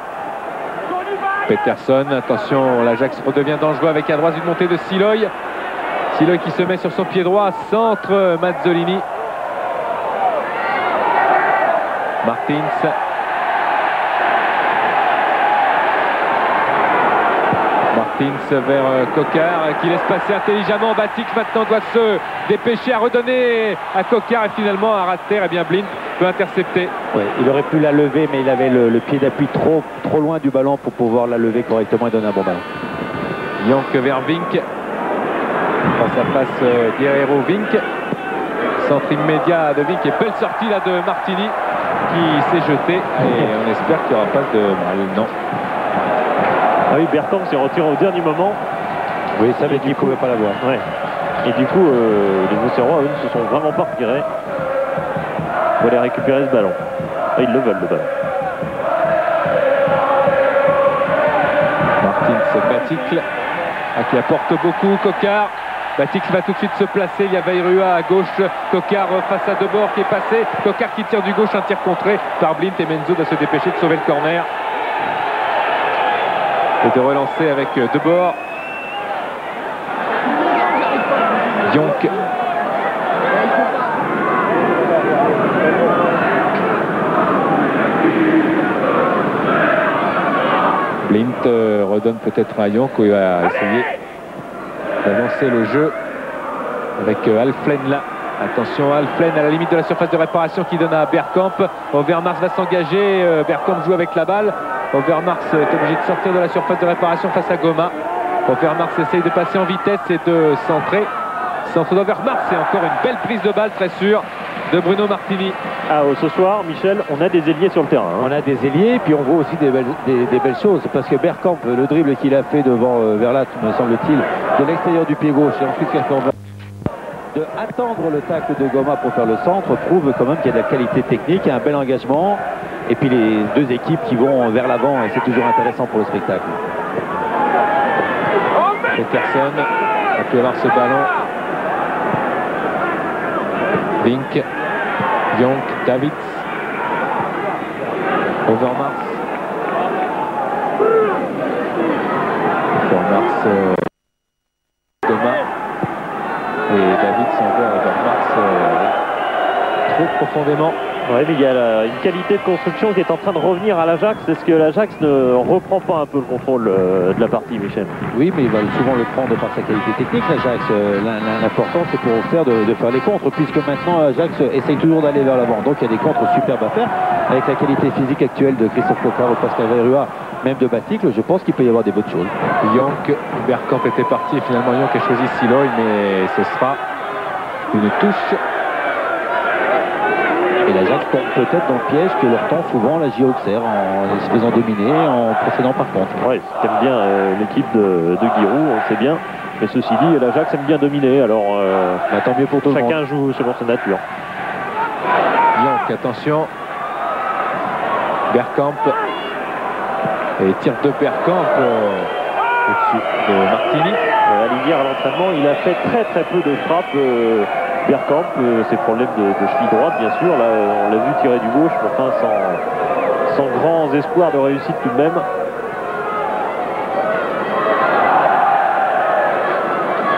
Peterson, attention, l'Ajax redevient dangereux avec à droite une montée de Siloy. Siloy qui se met sur son pied droit, centre Mazzolini. Martins. Martins vers Coquard qui laisse passer intelligemment. Batic maintenant doit se dépêcher à redonner à Coquard et finalement à rater. Et bien Blind peut intercepter. Ouais, il aurait pu la lever, mais il avait le pied d'appui trop loin du ballon pour pouvoir la lever correctement et donner un bon ballon. Yonk vers Vink. Quand ça passe Guerrero, Vink. Centre immédiat de Vink et belle sortie là de Martini qui s'est jeté. Et on espère qu'il n'y aura pas de mal. Non. Ah oui, Bergkamp s'est retiré au dernier moment. Oui, ça veut dire qu'il ne pouvait pas l'avoir. Ouais. Et du coup, les Auxerrois, eux, ne se sont vraiment pas retirés pour aller récupérer ce ballon. Ah, ils le veulent, le ballon. Martins, Baticle, qui apporte beaucoup. Coquard. Baticle va tout de suite se placer. Il y a Vairua à gauche. Coquard face à Debord qui est passé. Coquard qui tire du gauche, un tir contré par Blind et Menzo doit se dépêcher de sauver le corner. Et de relancer avec Debord. Yonk. Blind redonne peut-être à Yonk où il va essayer d'avancer le jeu avec Alflen là. Attention, Alflen à la limite de la surface de réparation qui donne à Bergkamp. Overmars va s'engager. Bergkamp joue avec la balle. Overmars est obligé de sortir de la surface de réparation face à Goma. Overmars essaye de passer en vitesse et de centrer. Centre d'Overmars et encore une belle prise de balle très sûre de Bruno Martini. Ah, ce soir, Michel, on a des ailiers sur le terrain. Hein. On a des ailiers, puis on voit aussi des belles choses. Parce que Bergkamp, le dribble qu'il a fait devant Verlat, me semble-t-il, de l'extérieur du pied gauche et ensuite qu'il a fait en de attendre le tacle de Goma pour faire le centre prouve quand même qu'il y a de la qualité technique, un bel engagement. Et puis les deux équipes qui vont vers l'avant et c'est toujours intéressant pour le spectacle. Peterson a pu avoir ce ballon. Vink, Yonk, Davids, Overmars. Overmars, Thomas et Davids envers Overmars trop profondément. Ouais, mais il y a une qualité de construction qui est en train de revenir à l'Ajax. Est-ce que l'Ajax ne reprend pas un peu le contrôle de la partie, Michel? Oui, mais il va souvent le prendre par sa qualité technique, l'Ajax. L'important, c'est pour faire de faire les contres, puisque maintenant, l'Ajax essaye toujours d'aller vers l'avant. Donc, il y a des contres superbes à faire. Avec la qualité physique actuelle de Christophe Coquard ou Pascal Vairua, même de Baticle, je pense qu'il peut y avoir des bonnes choses. Yonk, Bergkamp était parti et finalement Yonk a choisi Siloy, mais ce sera une touche. Et l'Ajax tombe peut-être dans le piège que leur tend souvent la JO Auxerre en se faisant dominer, en procédant par contre. Oui, t'aimes bien l'équipe de Giroud, on sait bien. Mais ceci dit, l'Ajax aime bien dominer, alors tant mieux pour tout le monde. chacun joue selon sa nature. Yonk, attention. Bergkamp. Et tir de Bergkamp au-dessus de Martini. À l'hiver à l'entraînement, il a fait très peu de frappes. Bergkamp, ses problèmes de cheville droite, bien sûr. Là, on l'a vu tirer du gauche, mais enfin sans grands espoirs de réussite tout de même.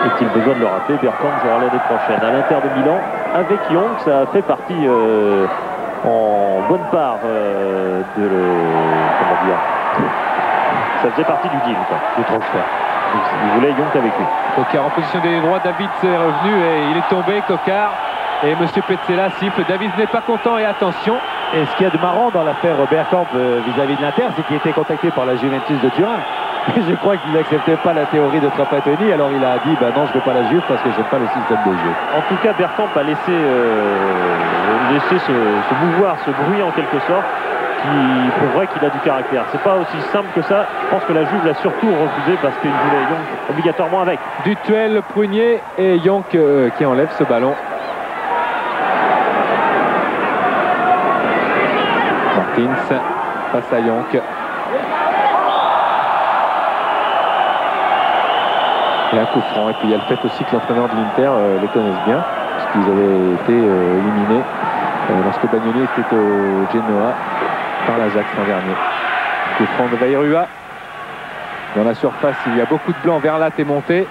Est-il besoin de le rappeler? Bergkamp jouera l'année prochaine à l'Inter de Milan avec Yonk. Ça fait partie en bonne part comment dire, ça faisait partie du deal, quoi, du transfert. Il voulait Yonk avec lui. Coquard en position des droits, David est revenu et il est tombé, Coquard. Et M. Petzela siffle, David n'est pas content et attention. Et ce qu'il y a de marrant dans l'affaire Bergkamp vis-à-vis de l'Inter, c'est qu'il était contacté par la Juventus de Turin. Je crois qu'il n'acceptait pas la théorie de Trapattoni, alors il a dit bah non, je ne veux pas la Juve parce que j'aime pas le système de jeu. En tout cas, Bergkamp a laissé se mouvoir, ce bruit en quelque sorte, qui prouverait qu'il a du caractère. C'est pas aussi simple que ça. Je pense que la Juve l'a surtout refusé parce qu'il voulait Yonk obligatoirement avec. Du tuel Prunier et Yonk qui enlève ce ballon. Martins face à Yonk. Et un coup franc. Et puis il y a le fait aussi que l'entraîneur de l'Inter les connaisse bien, puisqu'ils avaient été éliminés lorsque Bagnoni était au Genoa par l'Ajax l'an dernier. Coup franc de Vairua. Dans la surface, il y a beaucoup de blanc. Verlat est monté.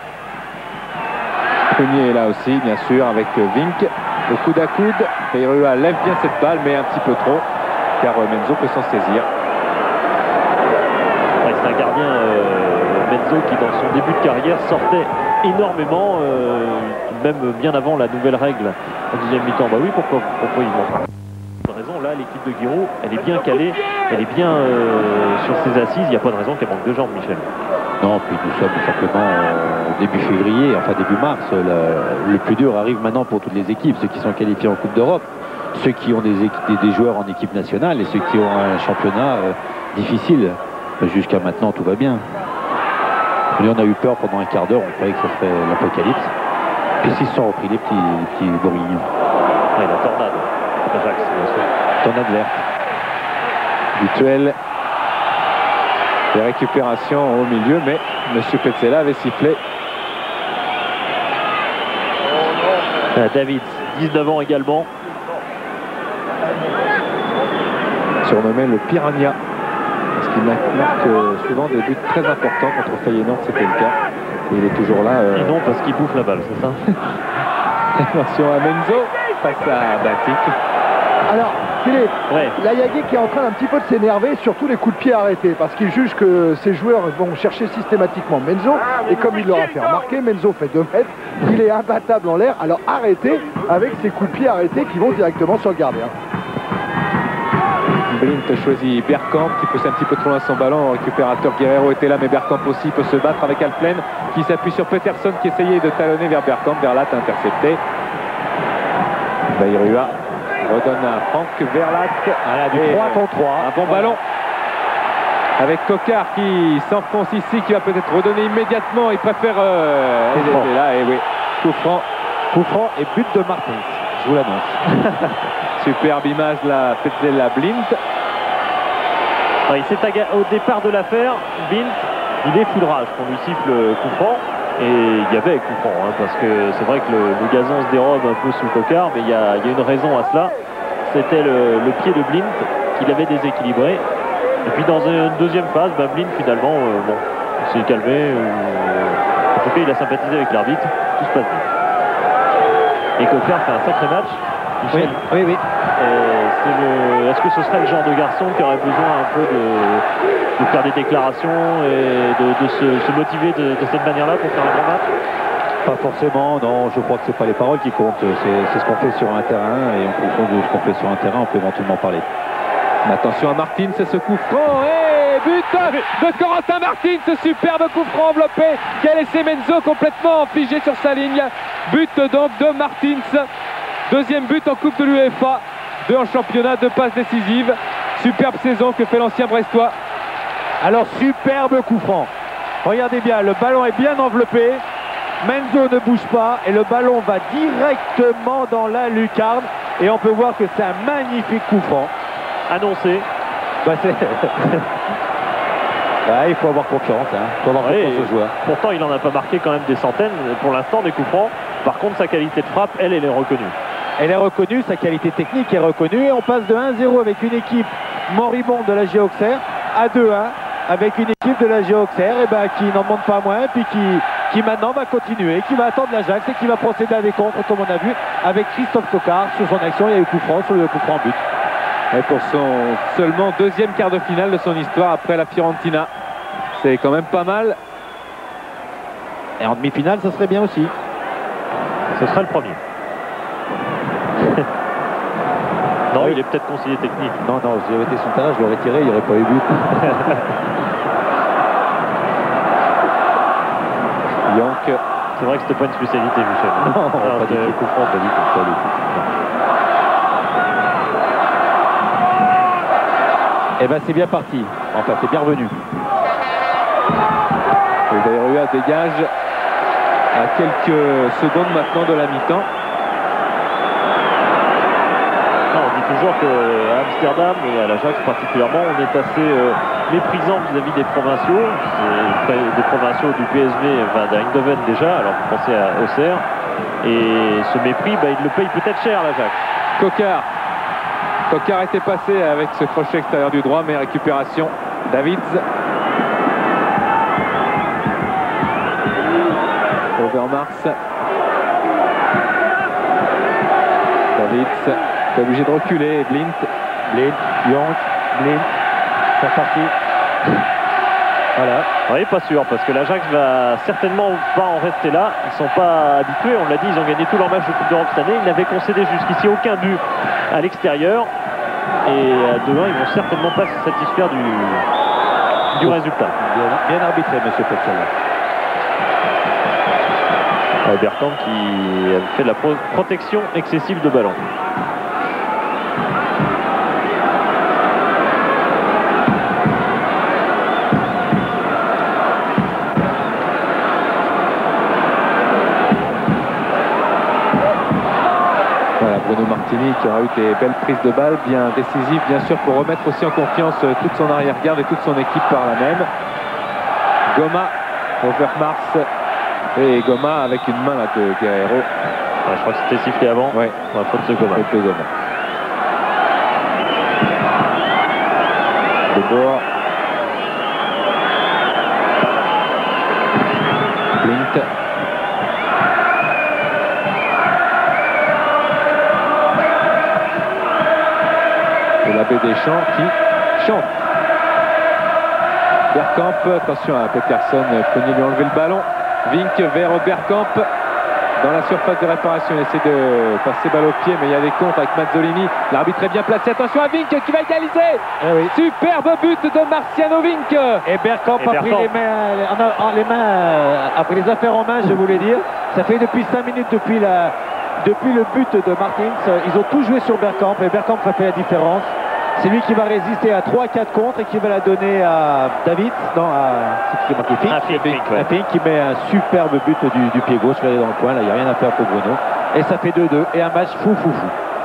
Prunier est là aussi, bien sûr, avec Vink. Au coude à coude. Vairua lève bien cette balle, mais un petit peu trop. car Menzo peut s'en saisir. Ouais, c'est un gardien Menzo qui dans son début de carrière sortait énormément, même bien avant la nouvelle règle en deuxième mi-temps. Bah oui, pourquoi ils vont raison, là l'équipe de Giroud elle est bien calée, elle est bien sur ses assises, il n'y a pas de raison qu'elle manque de jambes, Michel. Non, puis nous sommes simplement début février, enfin début mars. Le plus dur arrive maintenant pour toutes les équipes, ceux qui sont qualifiés en Coupe d'Europe, ceux qui ont des joueurs en équipe nationale et ceux qui ont un championnat difficile. Jusqu'à maintenant, tout va bien. Nous, on a eu peur pendant un quart d'heure, on croyait que ce serait l'apocalypse. Puis s'ils se sont repris les petits bourguignons. Ouais, la tornade, l'Ajax, bien sûr. Tornade verte. Mutuel. Les récupérations au milieu, mais M. Petzela avait sifflé. David, 19 ans également. Surnommé le Piranha. Parce qu'il marque souvent des buts très importants contre Feyenoord, c'était le cas. Et il est toujours là. Et non, parce qu'il bouffe la balle, c'est ça. Attention à Menzo face à Batik. Alors, Philippe, Ouais. la Yagé qui est en train un petit peu de s'énerver sur tous les coups de pied arrêtés parce qu'il juge que ses joueurs vont chercher systématiquement Menzo et comme il leur a fait remarquer, Menzo fait 2 mètres, il est imbattable en l'air, alors arrêtez avec ces coups de pied arrêtés qui vont directement sur le gardien. Blint choisit Bergkamp qui pousse un petit peu trop loin son ballon. Le récupérateur Guerrero était là, mais Bergkamp aussi peut se battre avec Alplen qui s'appuie sur Peterson qui essayait de talonner vers Bergkamp. Verlat intercepté. Bayrua redonne à Franck Verlat. Du 3 contre 3. Un bon ballon avec Coquard qui s'enfonce ici, qui va peut-être redonner immédiatement. Il préfère aider là. Et oui, coup franc Et but de Martins, je vous l'annonce. Superbe image la Petzela Blint. Il s'est au départ de l'affaire, Blint, il est foudrage qu'on lui siffle coup franc. Et il y avait coup franc, hein, parce que c'est vrai que le gazon se dérobe un peu sous Coquard, mais il y a une raison à cela. C'était le pied de Blint qu'il avait déséquilibré. Et puis dans une deuxième phase, Blint finalement s'est calmé. En tout cas, il a sympathisé avec l'arbitre. Tout se passe bien. Et Coquard fait un sacré match. Michel. Oui. Est-ce que ce serait le genre de garçon qui aurait besoin un peu de faire des déclarations et de se motiver de cette manière-là pour faire un grand match? Pas forcément, non, je crois que c'est pas les paroles qui comptent, c'est ce qu'on fait sur un terrain, et en fonction de ce qu'on fait sur un terrain, on peut éventuellement parler. Mais attention à Martins, c'est ce coup franc, et but de Corentin Martins, ce superbe coup franc enveloppé qui a laissé Menzo complètement figé sur sa ligne. But donc de Martins, deuxième but en Coupe de l'UEFA, 2 en championnat, 2 passes décisives. Superbe saison que fait l'ancien Brestois. Alors superbe coup franc, regardez bien, le ballon est bien enveloppé, Menzo ne bouge pas et le ballon va directement dans la lucarne et on peut voir que c'est un magnifique coup franc. Annoncé. Il faut avoir confiance, il faut avoir confiance aux joueurs. Pourtant, il n'en a pas marqué quand même des centaines pour l'instant des coups francs. Par contre, sa qualité de frappe, elle est reconnue. Elle est reconnue, sa qualité technique est reconnue et on passe de 1-0 avec une équipe moribonde de la GA Auxerre à 2-1 avec une équipe de la GA Auxerre qui n'en monte pas moins puis qui maintenant va continuer, qui va attendre l'Ajax et qui va procéder à des contres comme on a vu avec Christophe Coquard sur son action. Il y a eu coup franc sur le coup franc but. Et pour son seulement 2e quart de finale de son histoire après la Fiorentina, c'est quand même pas mal. Et en demi-finale, ça serait bien aussi. Ce sera le premier. Non, il est peut-être conseiller technique. Non, si j'avais été sur le terrain, je l'aurais tiré, il n'y aurait pas eu but. Yank. C'est vrai que c'était pas une spécialité, Michel. Non, pas du tout. Coup franc, pas du tout. Eh ben c'est bien parti. Enfin, c'est bien revenu. Et Bayrua dégage à quelques secondes maintenant de la mi-temps. On dit toujours qu'à Amsterdam et à l'Ajax particulièrement, on est assez méprisant vis-à-vis des provinciaux. Des provinciaux du PSV, d'Eindhoven déjà, alors vous pensez à Auxerre. Et ce mépris, il le paye peut-être cher, l'Ajax. Coquard était passé avec ce crochet extérieur du droit, mais récupération. Davids. Overmars. Davids est obligé de reculer. Blint Blind, Young, Blind, c'est parti. Voilà. Oui, pas sûr, parce que l'Ajax va certainement pas en rester là. Ils sont pas habitués, on l'a dit, ils ont gagné tous leurs matchs de Coupe d'Europe cette année. Ils n'avaient concédé jusqu'ici aucun but à l'extérieur. Et à 2-1, ils vont certainement pas se satisfaire du résultat. Bien arbitré, monsieur Petzel. Bergkamp qui a fait de la protection excessive de ballon. Voilà, Bruno Martini qui aura eu des belles prises de balles, bien décisives, bien sûr, pour remettre aussi en confiance toute son arrière-garde et toute son équipe par la même. Goma, Overmars et Goma avec une main là de Guerreiro. Ouais, je crois que c'était sifflé avant. Ouais, la faute de Goma. Faute de Goma. De bord. Blint. Et l'abbé Deschamps qui chante. Bergkamp, attention à Peterson, Prunier lui enlever le ballon. Vink vers Bergkamp dans la surface de réparation. Il essaie de passer balle au pied, mais il y a des contres avec Mazzolini. L'arbitre est bien placé. Attention à Vink qui va égaliser. Oui. Superbe but de Marciano Vink. Et Bergkamp a pris les mains, a pris les affaires en main, je voulais dire. Ça fait depuis 5 minutes, depuis le but de Martins, ils ont tout joué sur Bergkamp et Bergkamp a fait la différence. C'est lui qui va résister à 3-4 contre et qui va la donner à David, non, c'est qui marqué Fink, qui met un superbe but du pied gauche, regardez dans le coin, là il n'y a rien à faire pour Bruno. Et ça fait 2-2 et un match fou.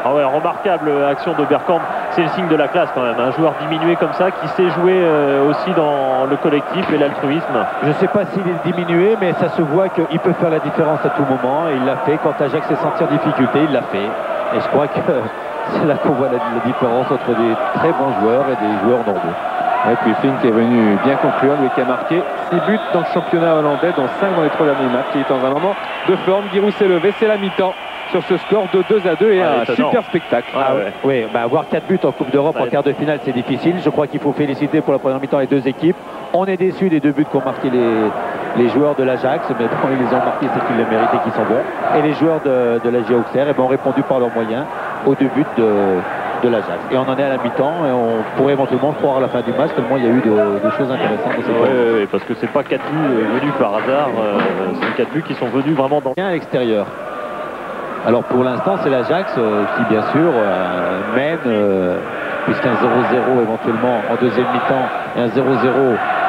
Ah ouais, remarquable action de Bergkamp, c'est le signe de la classe quand même, un joueur diminué comme ça qui sait jouer aussi dans le collectif et l'altruisme. Je ne sais pas s'il est diminué, mais ça se voit qu'il peut faire la différence à tout moment et il l'a fait. Quand Ajax s'est senti en difficulté, il l'a fait. Et je crois que c'est là qu'on voit la différence entre des très bons joueurs et des joueurs normaux. Et puis Fink est venu bien conclure, lui qui a marqué 6 buts dans le championnat hollandais, dont 5 dans les 3 derniers matchs. Il est dans un moment de forme. Giroud s'est levé, c'est la mi-temps sur ce score de 2-2 et un super spectacle. Oui, avoir 4 buts en Coupe d'Europe en quart de finale, c'est difficile. Je crois qu'il faut féliciter pour la première mi-temps les deux équipes. On est déçus des 2 buts qu'ont marqué les joueurs de l'Ajax, mais bon, ils les ont marqués, c'est qu'ils les méritent et qu'ils sont bons. Et les joueurs de la GA Auxerre ont répondu par leurs moyens aux 2 buts de l'Ajax. Et on en est à la mi-temps et on pourrait éventuellement croire à la fin du match tellement il y a eu de choses intéressantes. Oui, parce que c'est pas 4 buts venus par hasard, c'est 4 buts qui sont venus vraiment dans... à l'extérieur. Alors pour l'instant c'est l'Ajax qui bien sûr mène, puisqu'un 0-0 éventuellement en deuxième mi-temps et un 0-0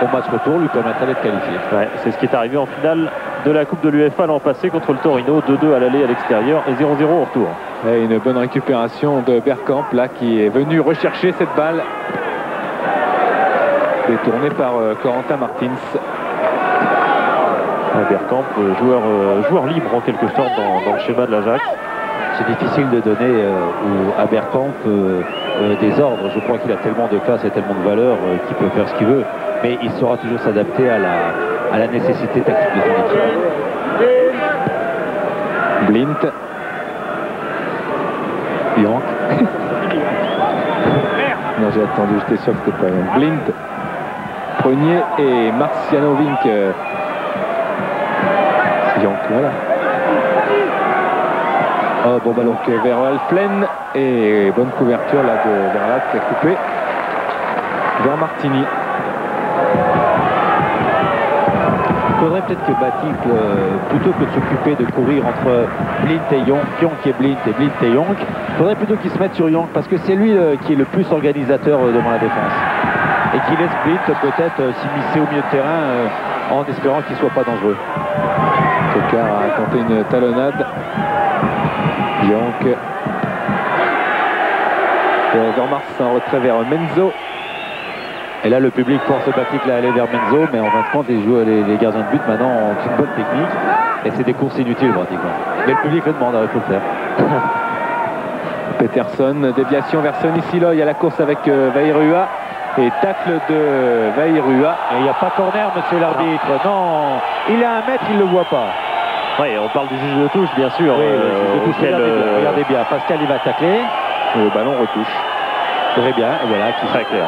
au match retour lui permettra d'être qualifié. Ouais, c'est ce qui est arrivé en finale de la Coupe de l'UEFA l'an passé contre le Torino, 2-2 à l'aller à l'extérieur et 0-0 au retour. Et une bonne récupération de Bergkamp là qui est venu rechercher cette balle détournée par Corentin Martins. Bergkamp, joueur libre en quelque sorte dans le schéma de l'Ajax. C'est difficile de donner à Bergkamp des ordres. Je crois qu'il a tellement de classe et tellement de valeur qu'il peut faire ce qu'il veut. Mais il saura toujours s'adapter à la nécessité tactique de son équipe. Blint. Young. Non, j'ai attendu, j'étais sûr que c'était pas Young. Blint. Prunier et Marciano Vink. Young, voilà. Oh, bon ballon vers Alplen et bonne couverture là de Verlat qui a coupé vers Martini. Il faudrait peut-être que Batik, plutôt que de s'occuper de courir entre Blint et Young, Young qui est Blint et Blint et Young, il faudrait plutôt qu'il se mette sur Young parce que c'est lui qui est le plus organisateur devant la défense. Et qui laisse Blint peut-être s'immiscer au milieu de terrain en espérant qu'il ne soit pas dangereux. Tokar a tenté une talonnade. Young. Overmars en retrait vers Menzo. Et là, le public force Batik à aller vers Menzo, mais en fin de compte, les gardiens de but maintenant ont une bonne technique. Et c'est des courses inutiles pratiquement. Mais le public le demande, il faut le faire. Peterson, déviation vers Sonny Siloy à la course avec Vairua. Et tacle de Vairua. Et il n'y a pas corner, monsieur l'arbitre. Non, il est à 1 mètre, il ne le voit pas. Oui, on parle du juge de touche, bien sûr. Oui, le juge de touche, regardez bien. Pascal, il va tacler. Et le ballon retouche. très bien, et voilà, qui Très clair.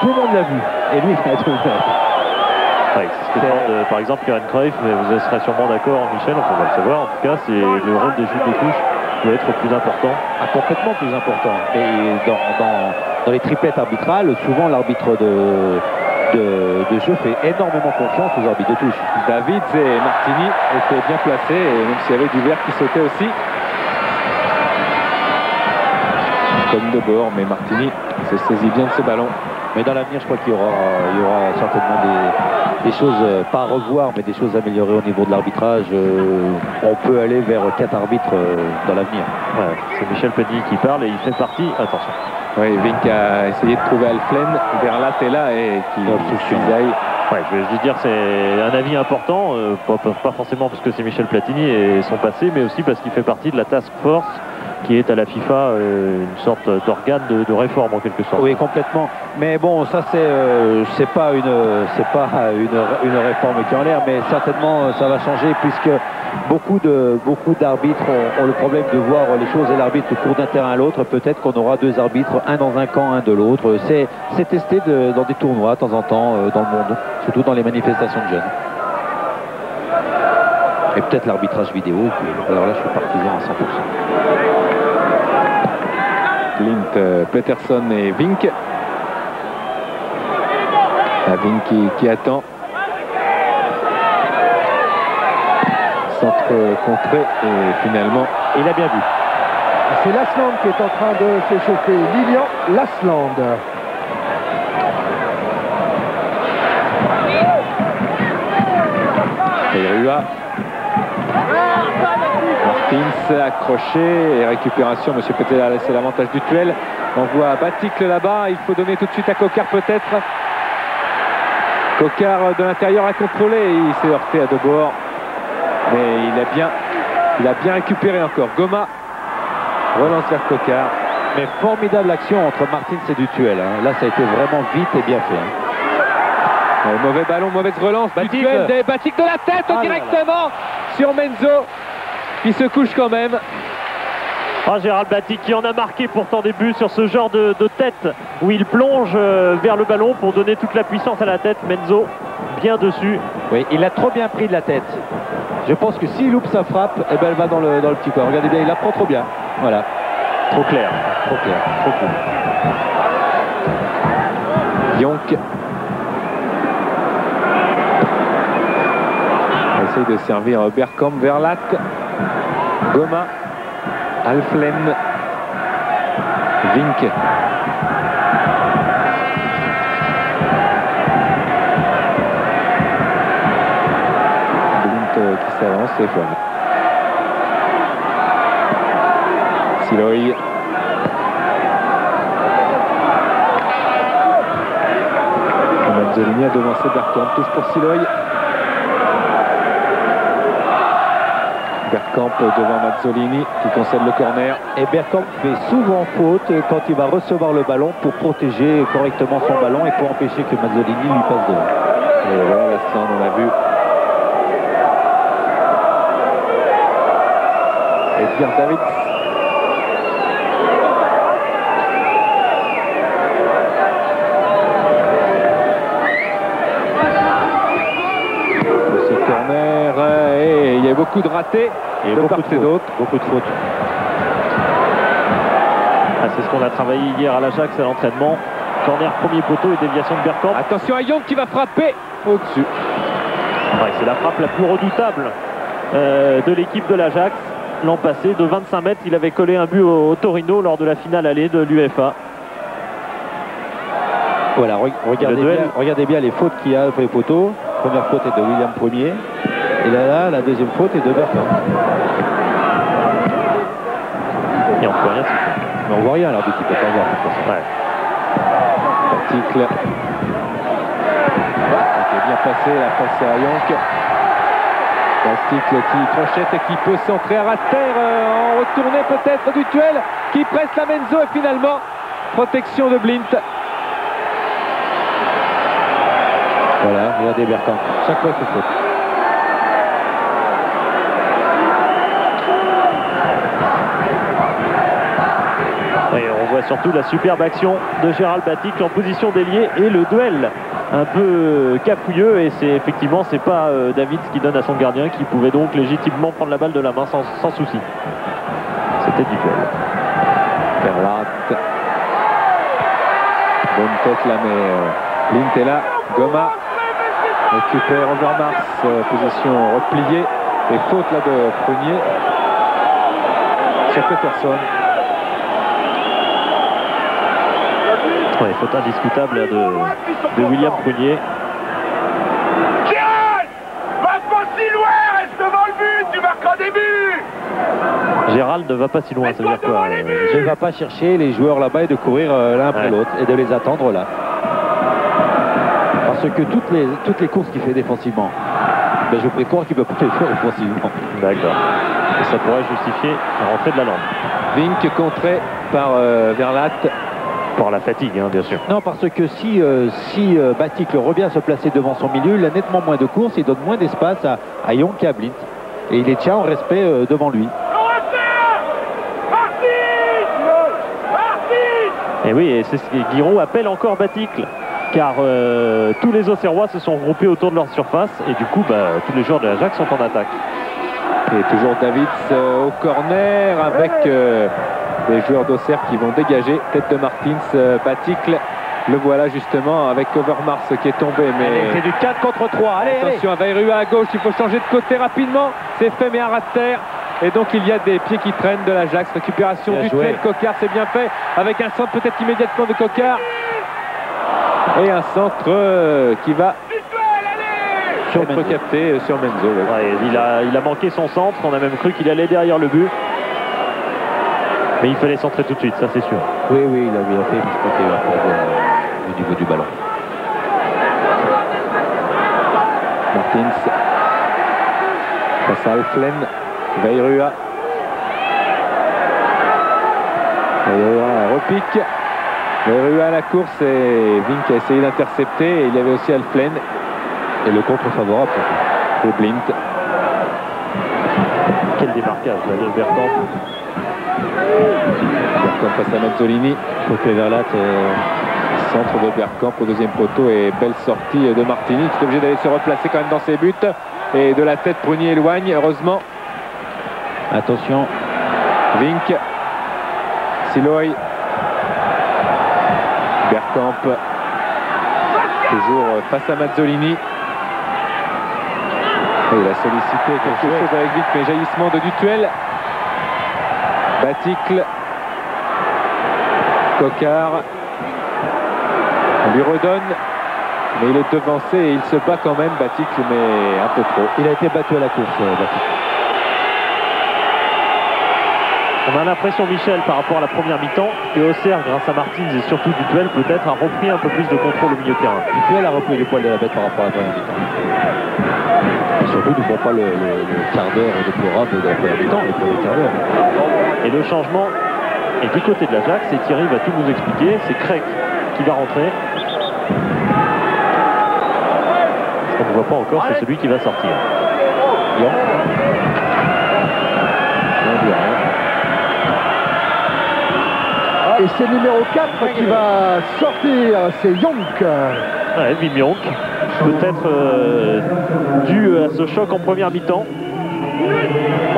tout le monde l'a vu. Et lui, il a tout vu. Ouais, c'est ce que demande, par exemple, Johan Cruyff, mais vous serez sûrement d'accord, Michel, enfin, on va le savoir. En tout cas, c'est le rôle des chutes de touche doit être plus important. Ah, complètement plus important. Et dans les triplettes arbitrales, souvent l'arbitre de jeu fait énormément confiance aux arbitres de touche. David et Martini étaient bien placés, et même s'il y avait Duvert qui sautait aussi. Comme de bord, mais Martini se saisit bien de ce ballon. Mais dans l'avenir, je crois qu'il y aura certainement des choses, pas à revoir, mais des choses à améliorer au niveau de l'arbitrage. On peut aller vers 4 arbitres dans l'avenir. Ouais, c'est Michel Petit qui parle et il fait partie. Attention. Oui, Vink a essayé de trouver Alflen vers là et là et qui cisaille. Ouais, je vais dire c'est un avis important, pas forcément parce que c'est Michel Platini et son passé, mais aussi parce qu'il fait partie de la task force qui est à la FIFA une sorte d'organe de réforme en quelque sorte. Oui, complètement. Mais bon, ça c'est pas une réforme qui est en l'air, mais certainement ça va changer puisque beaucoup d'arbitres ont le problème de voir les choses et l'arbitre court d'un terrain à l'autre. Peut-être qu'on aura 2 arbitres, un dans un camp, un de l'autre. C'est testé dans des tournois de temps en temps dans le monde, surtout dans les manifestations de jeunes. Et peut-être l'arbitrage vidéo. Alors là, je suis partisan à 100%. Blint, Peterson et Vink. Vink qui attend. Centre contré et finalement il a bien vu. C'est Lasland qui est en train de s'échauffer. Lilian Lasland. Kairua. Martins accroché et récupération. Monsieur Petel a laissé l'avantage du duel. On voit Baticle là-bas. Il faut donner tout de suite à Coquart peut-être. Coquart de l'intérieur a contrôlé. Il s'est heurté à Debord. Mais il a bien récupéré encore. Goma relance vers Coquart. Mais formidable action entre Martins et Dutuel. Hein. Là, ça a été vraiment vite et bien fait. Hein. Mauvais ballon, mauvaise relance. Baticle de la tête directement sur Menzo. Qui se couche quand même. Gérald Batic qui en a marqué pourtant des buts sur ce genre de tête où il plonge vers le ballon pour donner toute la puissance à la tête. Menzo bien dessus. Oui, il a trop bien pris de la tête. Je pense que s'il loupe sa frappe, eh ben, elle va dans le petit coin. Regardez bien, il la prend trop bien. Voilà. Trop clair. Trop clair. Trop cool. Yonk. On essaye de servir Bergkamp vers Lac. Goma. Alflen. Vink. Qui s'avance et voilà. Siloy. Mazzolini a devancé Bergkamp. Touche pour Siloy. Bergkamp devant Mazzolini qui concède le corner. Et Bergkamp fait souvent faute quand il va recevoir le ballon pour protéger correctement son ballon et pour empêcher que Mazzolini lui passe devant. Et voilà, Lasland, on l'a vu. Edgar Davids. Ce corner, et il y a beaucoup de ratés. Et de beaucoup part de et d'autre. Beaucoup de fautes. C'est ce qu'on a travaillé hier à l'Ajax à l'entraînement. Corner, premier poteau et déviation de Bergkamp. Attention à Young qui va frapper au-dessus. Ouais, c'est la frappe la plus redoutable de l'équipe de l'Ajax. L'an passé, de 25 mètres, il avait collé un but au Torino lors de la finale allée de l'UEFA. Voilà, regardez bien les fautes qu'il y a pour les poteaux. Première faute est de William Premier. Et là, la deuxième faute est de Bergkamp. Et on ne peut rien siffler. Mais on voit rien, l'arbitre, il ne peut pas voir de toute façon. Ouais. Article. Qui est bien passé, la passe à Yonk. Article qui crochette et qui peut centrer à terre en retournée peut-être du duel qui presse la Menzo et finalement protection de Blint. Voilà, regardez Bergkamp. Chaque fois qu'il faut. Et on voit surtout la superbe action de Gérald Baticle en position d'ailier et le duel un peu cafouilleux, et c'est effectivement c'est pas David qui donne à son gardien, qui pouvait donc légitimement prendre la balle de la main sans souci. C'était du duel. Verlat. Bonne tête là, mais Blint est là. Goma récupère Overmars, position repliée, et faute là de Prunier sur Peterson. Ouais, faute indiscutable là, de William Prunier. Gérald, va pas si loin, reste devant le but, tu marqueras des buts. Gérald ne va pas si loin, ça veut dire quoi? Je ne vais pas chercher les joueurs là-bas et de courir l'un après l'autre et de les attendre là. Parce que toutes les courses qu'il fait défensivement, ben je précois qu'il ne peut pas les faire offensivement. D'accord. Et ça pourrait justifier la rentrée de la lampe. Vink contré par Verlat. Pour la fatigue, hein, bien sûr. Non, parce que si Baticle revient à se placer devant son milieu, il a nettement moins de courses, il donne moins d'espace à Young qu'à Blint. Et il les tient en respect devant lui. Et oui, et c'est ce que Guiraud appelle encore Baticle, car tous les Auxerrois se sont regroupés autour de leur surface, et du coup, tous les joueurs de l'Ajax sont en attaque. Et toujours Davids au corner avec les joueurs d'Auxerre qui vont dégager. Tête de Martins, Baticle, le voilà justement avec Overmars qui est tombé. Mais c'est du 4 contre 3. Allez, attention à Vairua à gauche, il faut changer de côté rapidement. C'est fait, mais un rat de terre. Et donc il y a des pieds qui traînent de l'Ajax. Récupération du duel. Coquart, c'est bien fait. Avec un centre peut-être immédiatement de Coquart. Et un centre qui va être capté sur Menzo. Ouais, il a manqué son centre. On a même cru qu'il allait derrière le but. Mais il fallait centrer tout de suite, ça c'est sûr. Oui, il a bien fait, parce que c'est au niveau du ballon. Martins face à Alflen. Vairua repique. Vairua à la course et Vink a essayé d'intercepter. Et il y avait aussi Alflen. Et le contre favorable pour Blint. Quel démarquage là, de Bertrand. Bergkamp face à Mazzolini. Côté Verlat, centre de Bergkamp au deuxième poteau et belle sortie de Martini qui est obligé d'aller se replacer quand même dans ses buts. Et de la tête, Prunier éloigne, heureusement. attention. Vink. Siloy. Bergkamp. Toujours face à Mazzolini. Et il a sollicité quelque chose avec Vink, mais jaillissement de Dutuel. Baticle. Coquart. On lui redonne, mais il est devancé et il se bat quand même, Baticle, mais un peu trop. Il a été battu à la course, Baticle. On a l'impression, Michel, par rapport à la première mi-temps, que Auxerre, grâce à Martins et surtout Dutuel, peut-être a repris un peu plus de contrôle au milieu de terrain. Dutuel a repris les poils de la bête par rapport à la première mi-temps. Et surtout, ne font pas le quart d'heure déplorable de la première mi-temps, les premiers quarts d'heure. Et le changement est du côté de l'Ajax, et Thierry va tout nous expliquer. C'est Craig qui va rentrer. Ce qu'on ne voit pas encore, c'est celui qui va sortir. Young. Et c'est le numéro 4 qui va sortir, c'est Yonk. Ouais, Wim Jonk, peut-être dû à ce choc en première mi-temps.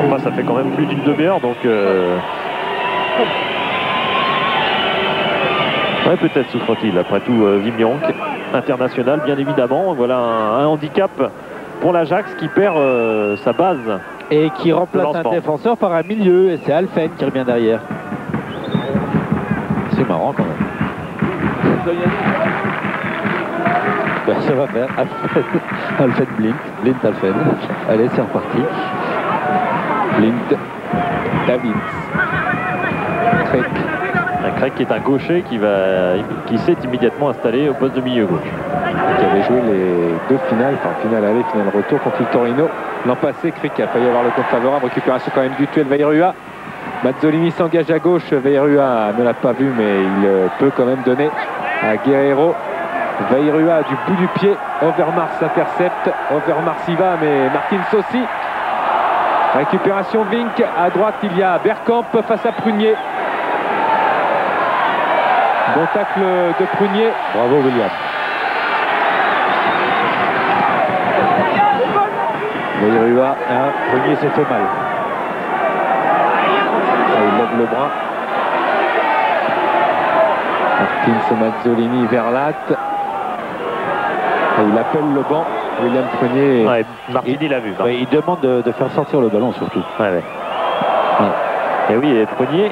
Enfin, ça fait quand même plus d'une demi-heure, donc... Ouais, peut-être souffre-t-il. Après tout, Wim Jonk, international, bien évidemment. Voilà un handicap pour l'Ajax qui perd sa base. Et qui remplace un défenseur par un milieu. Et c'est Alphen qui revient derrière. C'est marrant quand même. Ben, ça va faire. Alphen Blint. Blint Alphen. Allez, c'est reparti. Blint. Davids. Craig. Un Craig qui est un gaucher qui s'est immédiatement installé au poste de milieu gauche. Qui avait joué les deux finales, enfin finale aller, finale retour contre le Torino. L'an passé, Craig a failli avoir le compte favorable. Récupération quand même du Dutuel. Vairua. Mazzolini s'engage à gauche. Vairua ne l'a pas vu, mais il peut quand même donner à Guerreiro. Vairua du bout du pied. Overmars intercepte. Overmars y va, mais Martins aussi. Récupération Vink. À droite, il y a Bergkamp face à Prunier. Bon tacle de Prunier. Bravo William. Vairua, Prunier s'est fait mal. Il lève le bras. Martins Mazzolini vers Latte. Il appelle le banc. William Prunier. Ouais, Martini l'a vu. Ouais, il demande de faire sortir le ballon surtout. Ouais, ouais. Et oui, et Prunier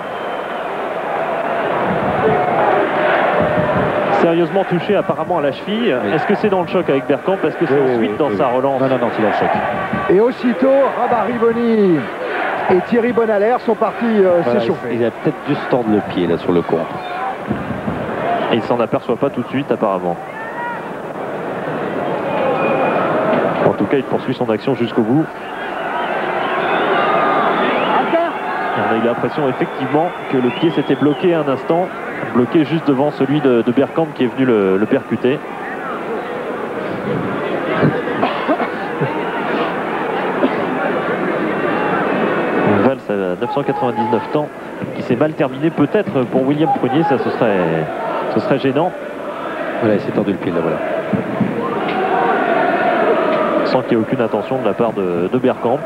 sérieusement touché apparemment à la cheville. Oui. Est-ce que c'est dans le choc avec Bergkamp? Est-ce que c'est ensuite dans sa relance? Non, c'est dans le choc. Et aussitôt, Rabat Rivoni et Thierry Bonaler sont partis s'échauffer. Il a peut-être dû se tordre le pied là sur le contre. Et il s'en aperçoit pas tout de suite apparemment. En tout cas, il poursuit son action jusqu'au bout. On a eu l'impression effectivement que le pied s'était bloqué un instant, bloqué juste devant celui de Bergkamp qui est venu le percuter. Une valse à 999 temps qui s'est mal terminée peut-être pour William Prunier, ça ce serait gênant. Voilà, il s'est tordu le pied là, voilà. Sans qu'il n'y ait aucune intention de la part de Bergkamp.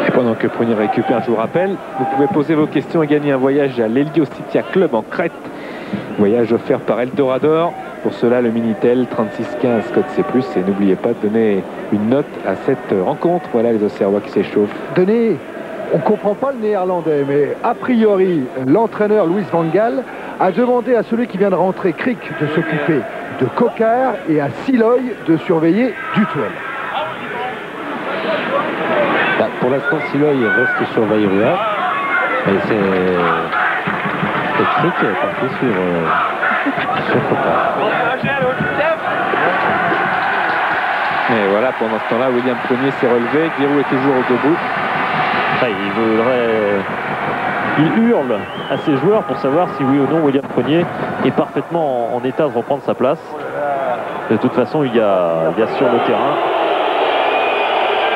Et pendant que Prunier récupère, je vous rappelle, vous pouvez poser vos questions et gagner un voyage à l'Heliocitia Club en Crète. Voyage offert par Eldorador. Pour cela, le Minitel 3615 code C+. Et n'oubliez pas de donner une note à cette rencontre. Voilà les Auxerrois qui s'échauffent. Denis, on ne comprend pas le néerlandais, mais a priori, l'entraîneur Louis van Gaal a demandé à celui qui vient de rentrer, Crick, de s'occuper de Coquart et à Siloy de surveiller Dutuel. Bah, pour l'instant, Siloy reste sur Vairua. Mais c'est Crick qui est parti sur Coquart. Et voilà, pendant ce temps-là, William Prunier s'est relevé. Giroud est toujours debout. Il hurle à ses joueurs pour savoir si oui ou non William Prunier est parfaitement en état de reprendre sa place. De toute façon, il y a sur le terrain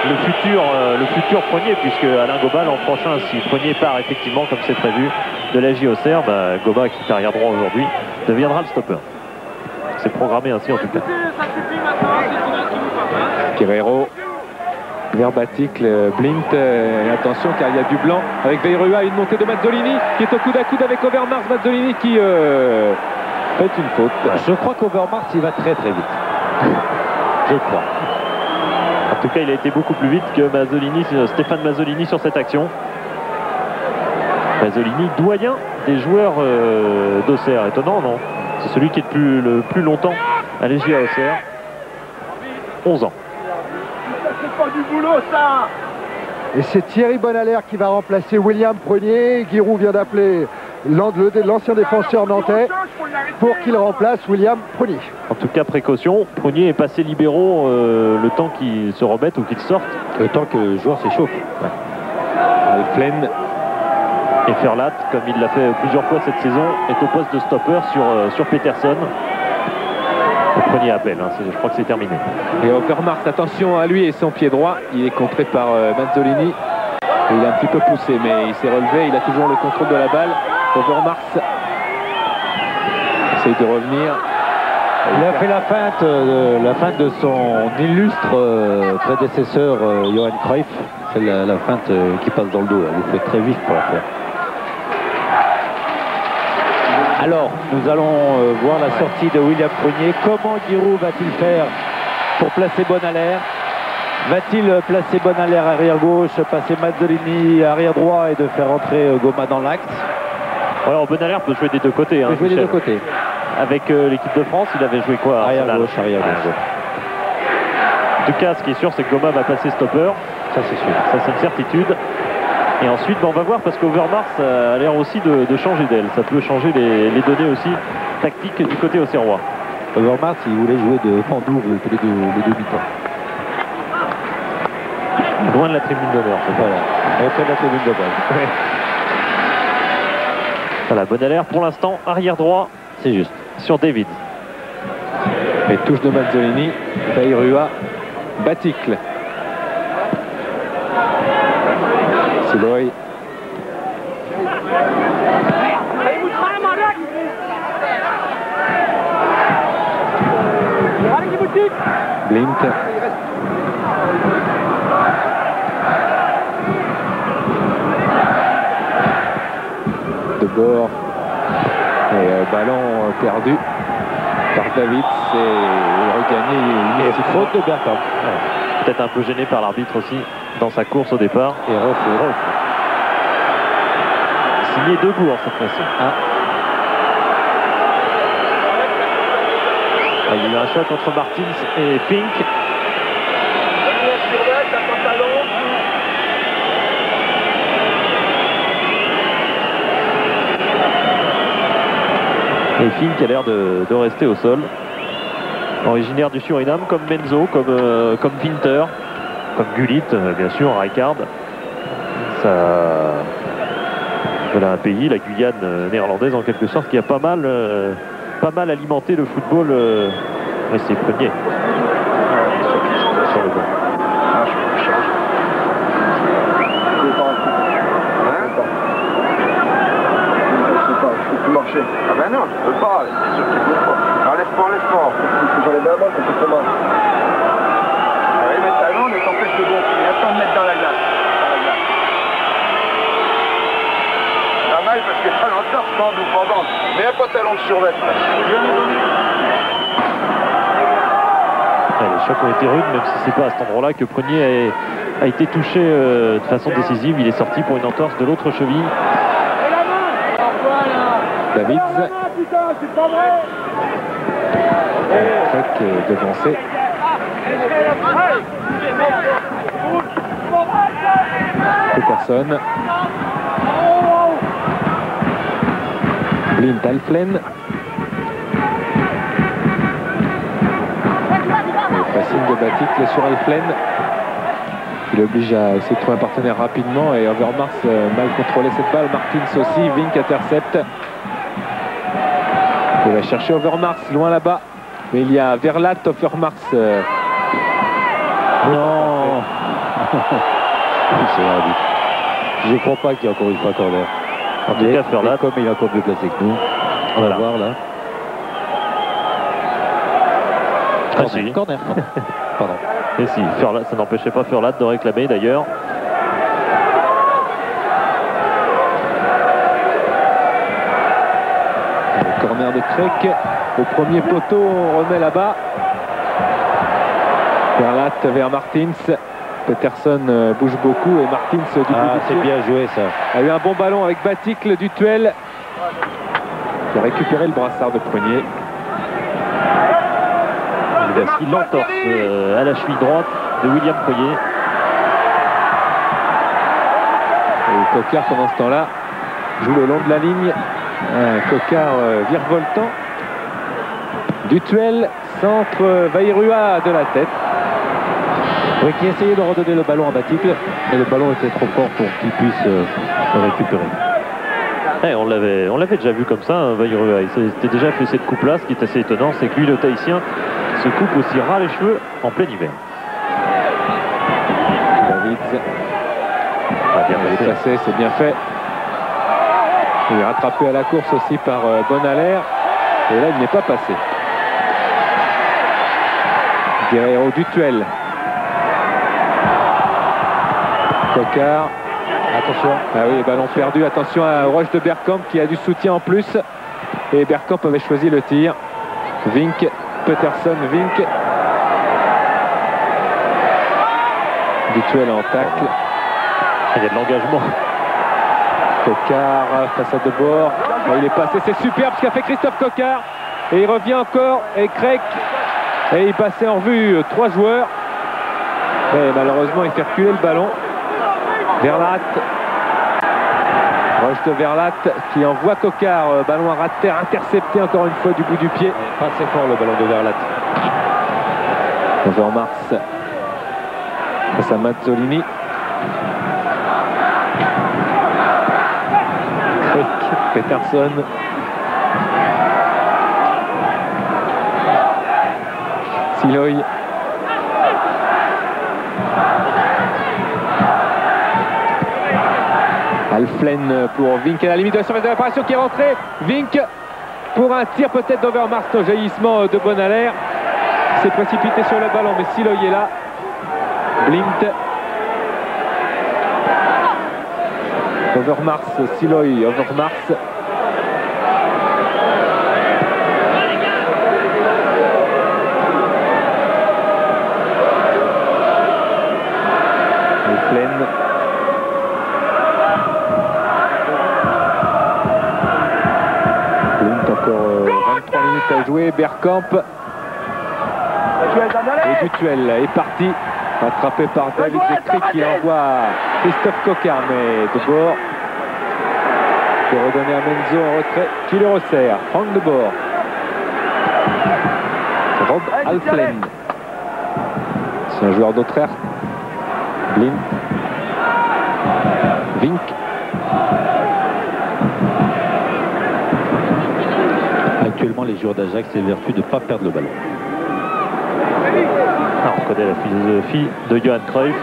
le futur Prunier, puisque Alain Goba l'an prochain, si Prunier part effectivement comme c'est prévu de la JOCR, Goba, qui est arrière droit aujourd'hui, deviendra le stopper. C'est programmé ainsi en tout cas. Guerrero, Verbatic, Blint, attention car il y a du blanc avec Vairua, une montée de Mazzolini qui est au coude à coude avec Overmars. Mazzolini qui fait une faute. Je crois qu'Overmars il va très très vite. Je crois. En tout cas, il a été beaucoup plus vite que Stéphane Mazzolini sur cette action. Mazzolini, doyen des joueurs d'Auxerre. Étonnant, non? C'est celui qui est le plus longtemps à l'EGA Auxerre. 11 ans. C'est pas du boulot, ça! Et c'est Thierry Bonaler qui va remplacer William Prunier. Giroud vient d'appeler l'ancien défenseur nantais pour qu'il remplace William Prunier. En tout cas, précaution, Prunier est passé libéraux le temps qu'il se remette ou qu'il sorte. Le temps que le joueur s'échauffe. Alflen et Ferlat, comme il l'a fait plusieurs fois cette saison, est au poste de stopper sur Peterson. Le Prunier appelle, hein, je crois que c'est terminé. et Overmars, attention à lui et son pied droit. Il est contré par Mazzolini. Et il a un petit peu poussé, mais il s'est relevé. Il a toujours le contrôle de la balle. Overmars essaye de revenir. Il a fait la feinte de son illustre prédécesseur Johan Cruyff. C'est la feinte qui passe dans le dos. Il faut être très vif pour la faire. Alors, nous allons voir la sortie de William Prunier. Comment Giroud va-t-il faire pour placer Bonaler? Va-t-il placer Bonaler arrière gauche, passer Mazzolini arrière droit et de faire entrer Goma dans l'axe? Alors Bonaler peut jouer des deux côtés. Il peut jouer des deux côtés. Avec l'équipe de France, il avait joué quoi? Arrière gauche, arrière gauche. En tout cas, ce qui est sûr, c'est que Goma va passer stopper. Ça, c'est sûr. Ça, c'est une certitude. Et ensuite, on va voir, parce qu'Overmars a l'air aussi de changer d'aile. Ça peut changer les données aussi tactiques du côté auxerrois. Overmars, il voulait jouer de en double les deux mi-temps. Loin de la tribune d'honneur. Voilà. Après la tribune de balle. Ouais. Voilà, Bonaler pour l'instant, arrière droit. C'est juste. Sur David. Et touche de Mazzolini. Vairua. Baticle. Siloy. Blint. De bord. Et ballon perdu par Davids et regagné. C'est faute de Bergkamp. Ouais. Peut-être un peu gêné par l'arbitre aussi dans sa course au départ. Et refait. Signé Debourg cette fois-ci. Il y a eu un choc entre Martins et Fink. Et Fink a l'air de rester au sol. Originaire du Suriname, comme Benzo, comme Winter, comme Gullit, bien sûr, Rijkaard. Voilà un pays, la Guyane néerlandaise en quelque sorte, qui a pas mal alimenté le football. Mais c'est Prunier. Sur le banc. Marcher. Ah ben non, je peux pas, c'est sûr qu'il faut pas. Enlève-moi. J'enlève la balle, ça fait mal. Ah oui, mais talon ne t'empêche de gonfler. Attends de mettre dans la glace. Pas mal parce que talon de torse ou pendant. Mais pas talon de survêt. Les chocs ont été rudes, même si c'est pas à cet endroit-là que Prunier a été touché de façon décisive. Il est sorti pour une entorse de l'autre cheville. Davids. Choc devancé. Peterson. Blint Alflen. Passing de Baticle sur Alflen. Il oblige à essayer de trouver un partenaire rapidement et Overmars mal contrôlé cette balle. Martins aussi. Vink intercepte. Il va chercher Overmars loin là-bas. Mais il y a Verlat, Overmars. Non. C'est arbitre. Je ne crois pas qu'il y a encore une fois corner. En tout cas, Verlat, comme il est encore mieux placé que nous. On va voir là. Ah, si. Corner. Pardon. Et si, Verlat, ça n'empêchait pas Verlat de réclamer d'ailleurs. Corner de Craig. Au premier poteau, on remet là-bas. Verlat vers Martins. Peterson bouge beaucoup et Martins du bout du c'est pied bien joué ça. a eu un bon ballon avec Baticle du Tuel qui a récupéré le brassard de Prunier. Il l'entorse à la cheville droite de William Poyer. Et Coquart pendant ce temps-là joue le long de la ligne. Coquart virevoltant. Du Tuel, centre Vairua de la tête. Oui, qui essayait de redonner le ballon à Baticle, mais le ballon était trop fort pour qu'il puisse le récupérer. On l'avait déjà vu comme ça, hein, Vairua. Il s'était déjà fait cette coupe-là. Ce qui est assez étonnant, c'est que lui, le Tahitien, se coupe aussi ras les cheveux en plein hiver. Davids. Bien Placé, c'est bien fait. Il est rattrapé à la course aussi par Bonalaire. Et là, il n'est pas passé. Guerrero du Tuel. Coquart. Attention. Ah oui, ballon perdu. Attention à Roche de Bergkamp qui a du soutien en plus. Et Bergkamp avait choisi le tir. Vink. Peterson. Vink. Du Tuel en tacle. Il y a de l'engagement. Coquart face à Debord. Il est passé, c'est superbe ce qu'a fait Christophe Coquart. Et il revient encore. Et Craig. Et il passait en revue 3 joueurs. Et malheureusement, il fait reculer le ballon. Verlat. Roche de Verlat qui envoie Coquart. Ballon à ras de terre intercepté encore une fois du bout du pied. Pas assez fort le ballon de Verlat. Overmars face à Mazzolini. Peterson. Siloy. Alflen pour Vink à la limite de la surface de réparation qui est rentré. Vink pour un tir peut-être d'Overmars au jaillissement de Bonalaire. s'est précipité sur le ballon, mais Siloy est là. Blint. Overmars, Siloy, Overmars. Pleine. Encore 23 minutes à jouer. Bergkamp. Et Dutuel est parti. Attrapé par David Zekri qui envoie Christophe Coquard, mais de bord. Pour redonner à Menzo en retrait qui le resserre. Franck de bord. Rob Alflen. C'est un joueur d'Autrert. Blin. Vink. Actuellement, les joueurs d'Ajax, c'est vertu de ne pas perdre le ballon. On connaît la philosophie de Johan Cruyff.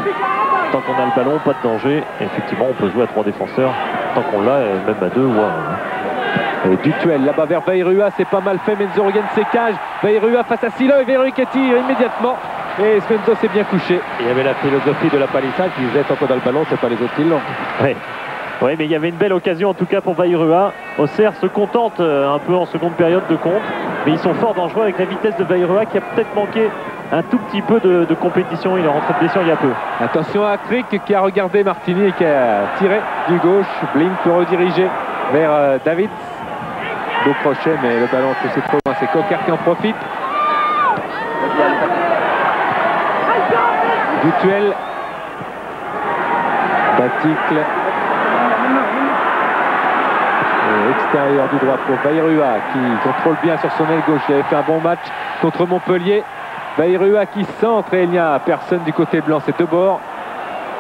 Tant qu'on a le ballon, pas de danger. Et effectivement, on peut jouer à 3 défenseurs. Tant qu'on l'a, même à 2 ou à 1. Et Dutuel là-bas vers Vairua, c'est pas mal fait. Menzo regagne ses cages. Vairua face à Siloy. Vairua qui tire immédiatement. Et Menzo s'est bien couché. Il y avait la philosophie de la palissade qui disait tant qu'on a le ballon, c'est pas les autres qui l'ont. Oui, mais il y avait une belle occasion en tout cas pour Vairua. Auxerre se contente un peu en seconde période de contre. Mais ils sont fort dangereux avec la vitesse de Vairua qui a peut-être manqué un tout petit peu de compétition. Il est rentré de blessure il y a peu. Attention à Crick qui a regardé Martini et qui a tiré du gauche. Blink peut rediriger vers David. Beau crochet, mais le ballon poussé trop loin. C'est Coquard qui en profite. Dutuel. Baticle. Extérieur du droit pour Vairua qui contrôle bien sur son aile gauche. Il avait fait un bon match contre Montpellier. Vairua qui centre et il n'y a personne du côté blanc. C'est de bord.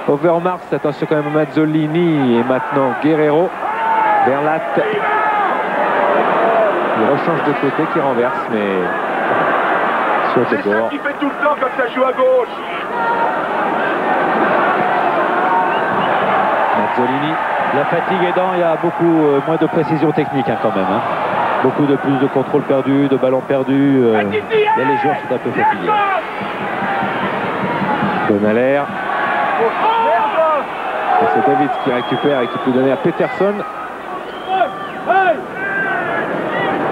Overmars, attention quand même à Mazzolini et maintenant Guerrero. Verlat. Il rechange de côté qui renverse, mais sur de bord. C'est ça qui fait tout le temps quand ça joue à gauche. Mazzolini. La fatigue aidant, il y a beaucoup moins de précision technique quand même. Beaucoup de plus de contrôle perdu, de ballons perdus. Là, les joueurs sont un peu fatigués. Bonalaire. C'est David qui récupère et qui peut donner à Peterson.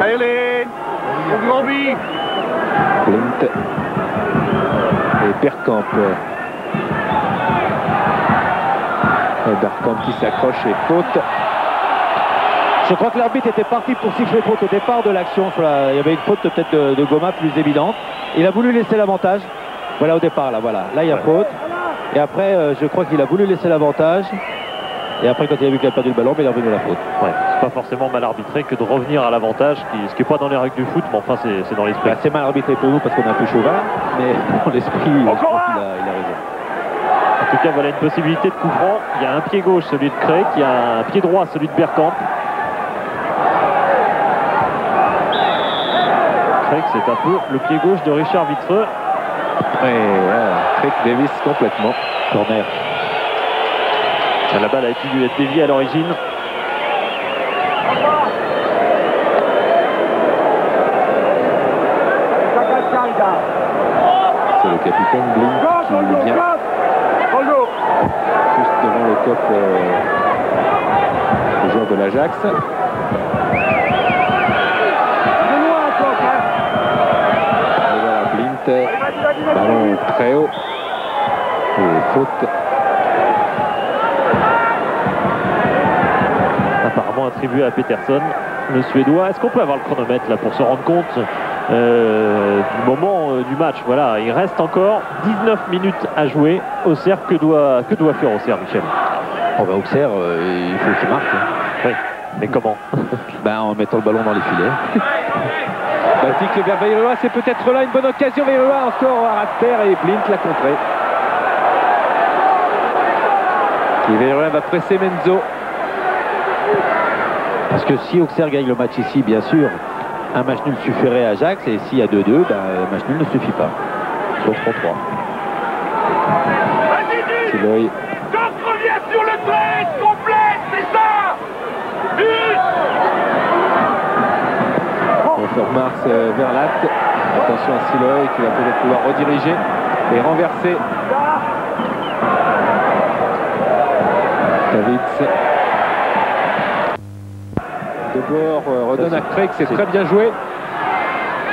Allez, au grand but. Blint. Et Bergkamp. Bergkamp qui s'accroche et faute. Je crois que l'arbitre était parti pour siffler faute au départ de l'action. Il y avait une faute peut-être de Goma plus évidente. Il a voulu laisser l'avantage. Voilà au départ, là, voilà. Là, il y a faute. Et après, je crois qu'il a voulu laisser l'avantage. Et après, quand il a vu qu'il a perdu le ballon, il est revenu à la faute. Ouais, c'est pas forcément mal arbitré que de revenir à l'avantage, ce qui n'est pas dans les règles du foot, mais enfin, c'est dans l'esprit. C'est mal arbitré pour nous parce qu'on est un peu chauvin, mais dans l'esprit, je pense qu'il a raison. En tout cas, voilà une possibilité de coup franc. Il y a un pied gauche, celui de Craig. Il y a un pied droit, celui de Bergkamp. Craig, c'est un peu le pied gauche de Richard Vitreux. Et Craig Davis complètement. Corner. La balle a dû être déviée à l'origine. C'est le capitaine Blink qui vient juste devant le cop le joueur de l'Ajax. Et voilà Blint, ballon très haut et faute. Apparemment attribué à Peterson, le Suédois. Est-ce qu'on peut avoir le chronomètre là pour se rendre compte du moment du match? Voilà, il reste encore 19 minutes à jouer. Auxerre, que doit faire Auxerre, Michel? Auxerre, il faut qu'il marque. Oui, mais comment? En mettant le ballon dans les filets. Baticle vers Vairua, c'est peut-être là une bonne occasion. Vairua encore à terre et Blint l'a contré. Et Vairua va presser Menzo. Parce que si Auxerre gagne le match ici, bien sûr, un match nul suffirait à Ajax. Et s'il y a 2-2, un match nul ne suffit pas. Donc 3-3. Siloy. Revient sur le trait, complète, c'est ça. Overmars, Verlat. Attention à Siloy qui va peut-être pouvoir rediriger et renverser. Davids. De bord redonne à Craig, c'est très bien joué.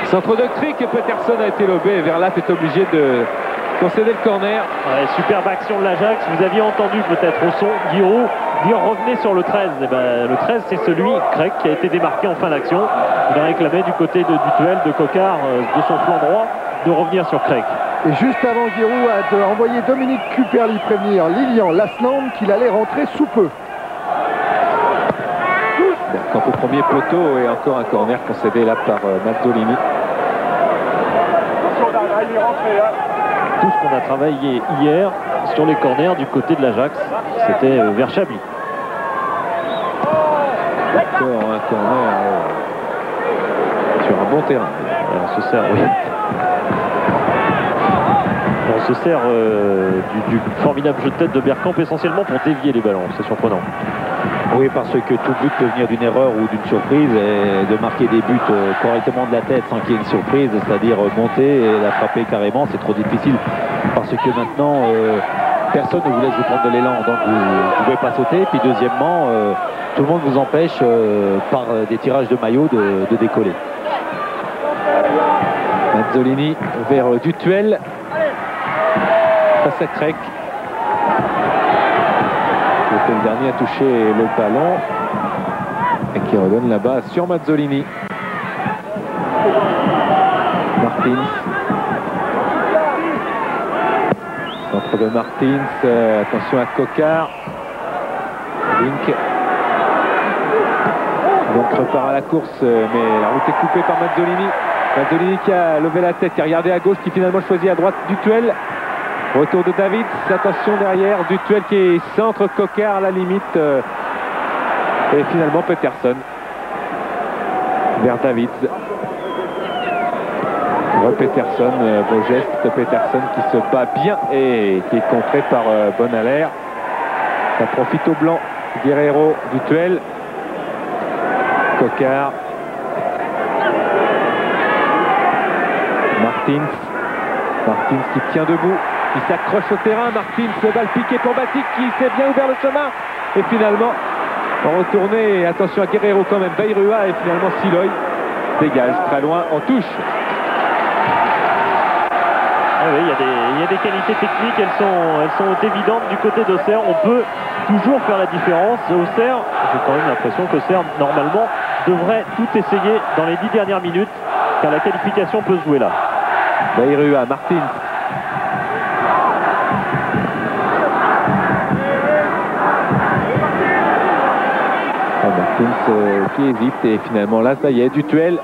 Centre de Craig et Peterson a été lobé et Verlat est obligé de concéder le corner. Ouais, superbe action de l'Ajax. Vous aviez entendu peut-être au son Giroud dire revenez sur le 13. Et ben, le 13 c'est celui, Craig, qui a été démarqué en fin d'action. Il a réclamé du côté du duel de Coquard de son flanc droit de revenir sur Craig. Et juste avant, Giroud a envoyé Dominique Cuperli prévenir Lilian Lasland qu'il allait rentrer sous peu. Quand au premier poteau et encore un corner concédé là par Mazzolini. Tout ce qu'on a travaillé hier sur les corners du côté de l'Ajax, c'était vers Chablis. Encore un corner sur un bon terrain. On se sert, oui. On se sert du formidable jeu de tête de Bergkamp essentiellement pour dévier les ballons. C'est surprenant. Oui, parce que tout but peut venir d'une erreur ou d'une surprise, et de marquer des buts correctement de la tête sans qu'il y ait une surprise, c'est-à-dire monter et la frapper carrément, c'est trop difficile. Parce que maintenant, personne ne vous laisse vous prendre de l'élan, donc vous ne pouvez pas sauter. Puis deuxièmement, tout le monde vous empêche par des tirages de maillot de décoller. Mazzolini vers Dutuel. Face à Craig. C'était le dernier à toucher le ballon et qui redonne là-bas sur Mazzolini. Martins. Centre de Martins. Attention à Coquard. Link. Donc repart à la course, mais la route est coupée par Mazzolini. Mazzolini qui a levé la tête, qui a regardé à gauche, qui finalement choisit à droite Dutuel. Retour de Davids, attention derrière, Dutuel qui est centre, Coquard à la limite. Et finalement Peterson vers Davids. Peterson, beau geste, Peterson qui se bat bien et qui est contré par Bonaler. Ça profite au blanc, Guerrero, Dutuel. Coquard. Martins qui tient debout. Il s'accroche au terrain, Martins, le balle piqué pour Batic qui s'est bien ouvert le chemin. Et finalement, en retourné, attention à Guerrero quand même, Bayrua et finalement Siloy dégage très loin en touche. Ah oui, il y a des qualités techniques, elles sont évidentes du côté d'Auxerre. On peut toujours faire la différence. Auxerre, j'ai quand même l'impression qu'Auxerre, normalement, devrait tout essayer dans les 10 dernières minutes, car la qualification peut se jouer là. Bayrua, Martins. Martins qui hésite et finalement là ça y est, Dutuel.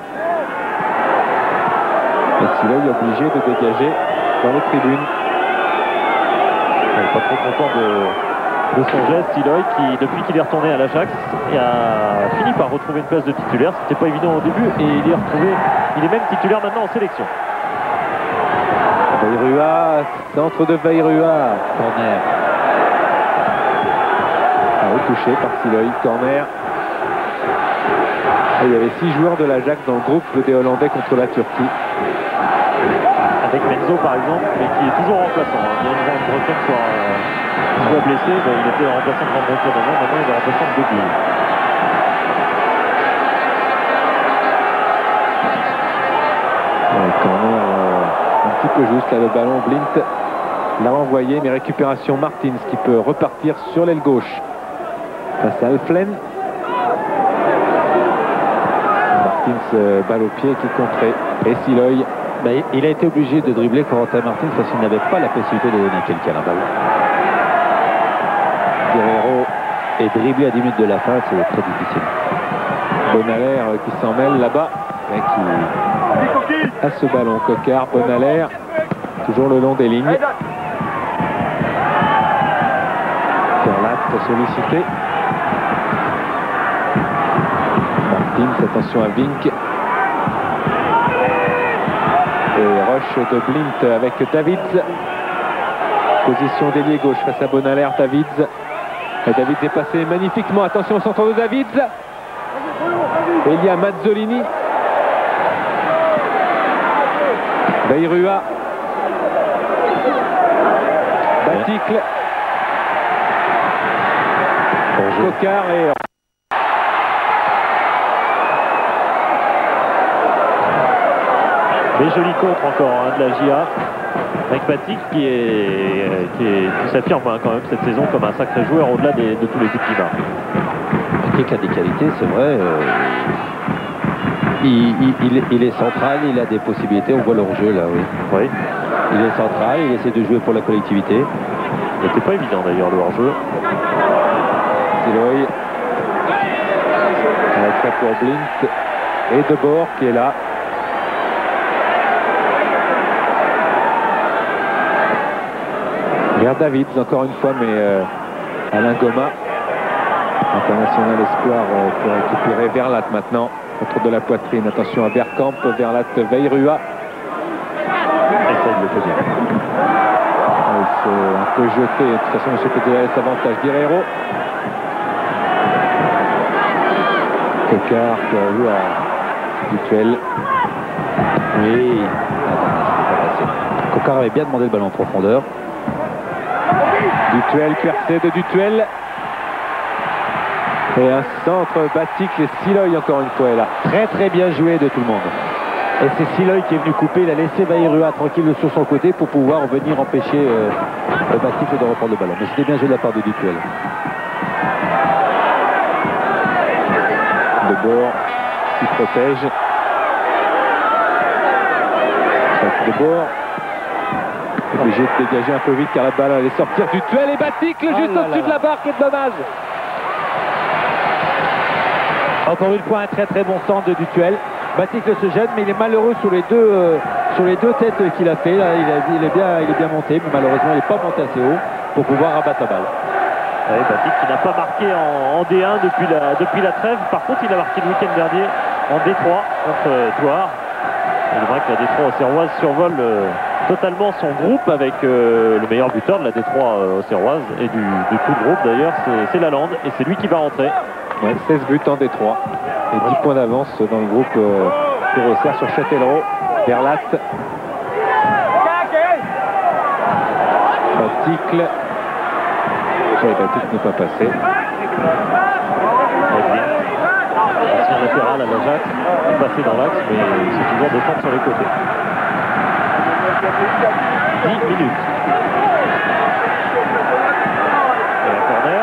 Et Siloy est obligé de dégager dans les tribunes. Il n'est pas trop content de son geste, Siloy, qui depuis qu'il est retourné à l'Ajax a fini par retrouver une place de titulaire. C'était pas évident au début et il est même titulaire maintenant en sélection. Bayrua, centre de Bayrua, corner. Touché par Siloy, corner. Et il y avait 6 joueurs de l'Ajax dans le groupe des Hollandais contre la Turquie. Avec Menzo par exemple, mais qui est toujours remplaçant. Il y a une grande Breton qui soit blessé, il était remplaçant de Van Breton avant, maintenant il est remplaçant de Debuy. Corner un petit peu juste là, le ballon Blint l'a renvoyé, mais récupération Martins qui peut repartir sur l'aile gauche face à Alflen. Martins, balle au pied qui est contrée. Et Siloy, il a été obligé de dribbler Corentin Martins parce qu'il n'avait pas la possibilité de donner à quelqu'un la balle. Guerrero est dribblé à 10 minutes de la fin, c'est très difficile. Bonaler qui s'en mêle là-bas et qui a ce ballon. Coquard, Bonaler, toujours le long des lignes. Verlat sollicité. Martins, attention à Vink. Et rush de Blint avec Davids. Position d'ailier gauche face à Bonaler, Davids. Et Davids est passé magnifiquement. Attention au centre de Davids. Et il y a Mazzolini. Bayrua. Baticle. Cocard et... Mais joli contre encore hein, de la JA avec Batik qui s'affirme hein, quand même cette saison comme un sacré joueur au-delà de tous les buts qu'il marque. Batik a des qualités, c'est vrai. Il est central, il a des possibilités, on voit le hors-jeu là, oui. Oui. Il est central, il essaie de jouer pour la collectivité. Il n'était pas évident d'ailleurs le hors-jeu. Siloy. Avec ça pour Blint et Debord qui est là. Vers Davids encore une fois, mais Alain Goma, international espoir, pour récupérer Verlat maintenant. Contre de la poitrine, attention à Bergkamp, Verlat, Bayrua. Essaye de le faire bien. Il s'est un peu jeté, de toute façon M. Petit laisse avantage Guerrero. Cocard qui a eu à Dutuel. Oui. Cocard avait bien demandé le ballon en profondeur. Dutuel, percé de Dutuel. Et un centre Baticle et Siloy encore une fois est là. Très bien joué de tout le monde. Et c'est Siloy qui est venu couper, il a laissé Bayrua tranquille sur son côté pour pouvoir venir empêcher Baticle de reprendre le ballon. Mais c'était bien joué de la part de Dutuel. Debord qui protège. Debord obligé de dégager un peu vite car la balle allait sortir. Dutuel et Baticle juste au-dessus de la barre, quel dommage. Encore une fois un très bon centre de Dutuel. Baticle se gêne mais il est malheureux sur les deux têtes qu'il a fait. Là, il est bien monté mais malheureusement il n'est pas monté assez haut pour pouvoir abattre la balle. Ouais, Batik qui n'a pas marqué en D1 depuis la trêve. Par contre il a marqué le week-end dernier en D3 contre Thouars. Il est vrai que la D3 auxerroise survole totalement son groupe avec le meilleur buteur de la D3 auxerroise et de tout le groupe d'ailleurs, c'est Lalande et c'est lui qui va rentrer. Ouais, 16 buts en D3 et 10 points d'avance dans le groupe pour Auxerre sur Châtellerault. Verlat. Baticle. Baticle n'est pas passé. Ancien latéral à l'Ajax, il est passé dans l'axe mais c'est toujours défendre sur les côtés. 10 minutes. Et la corner.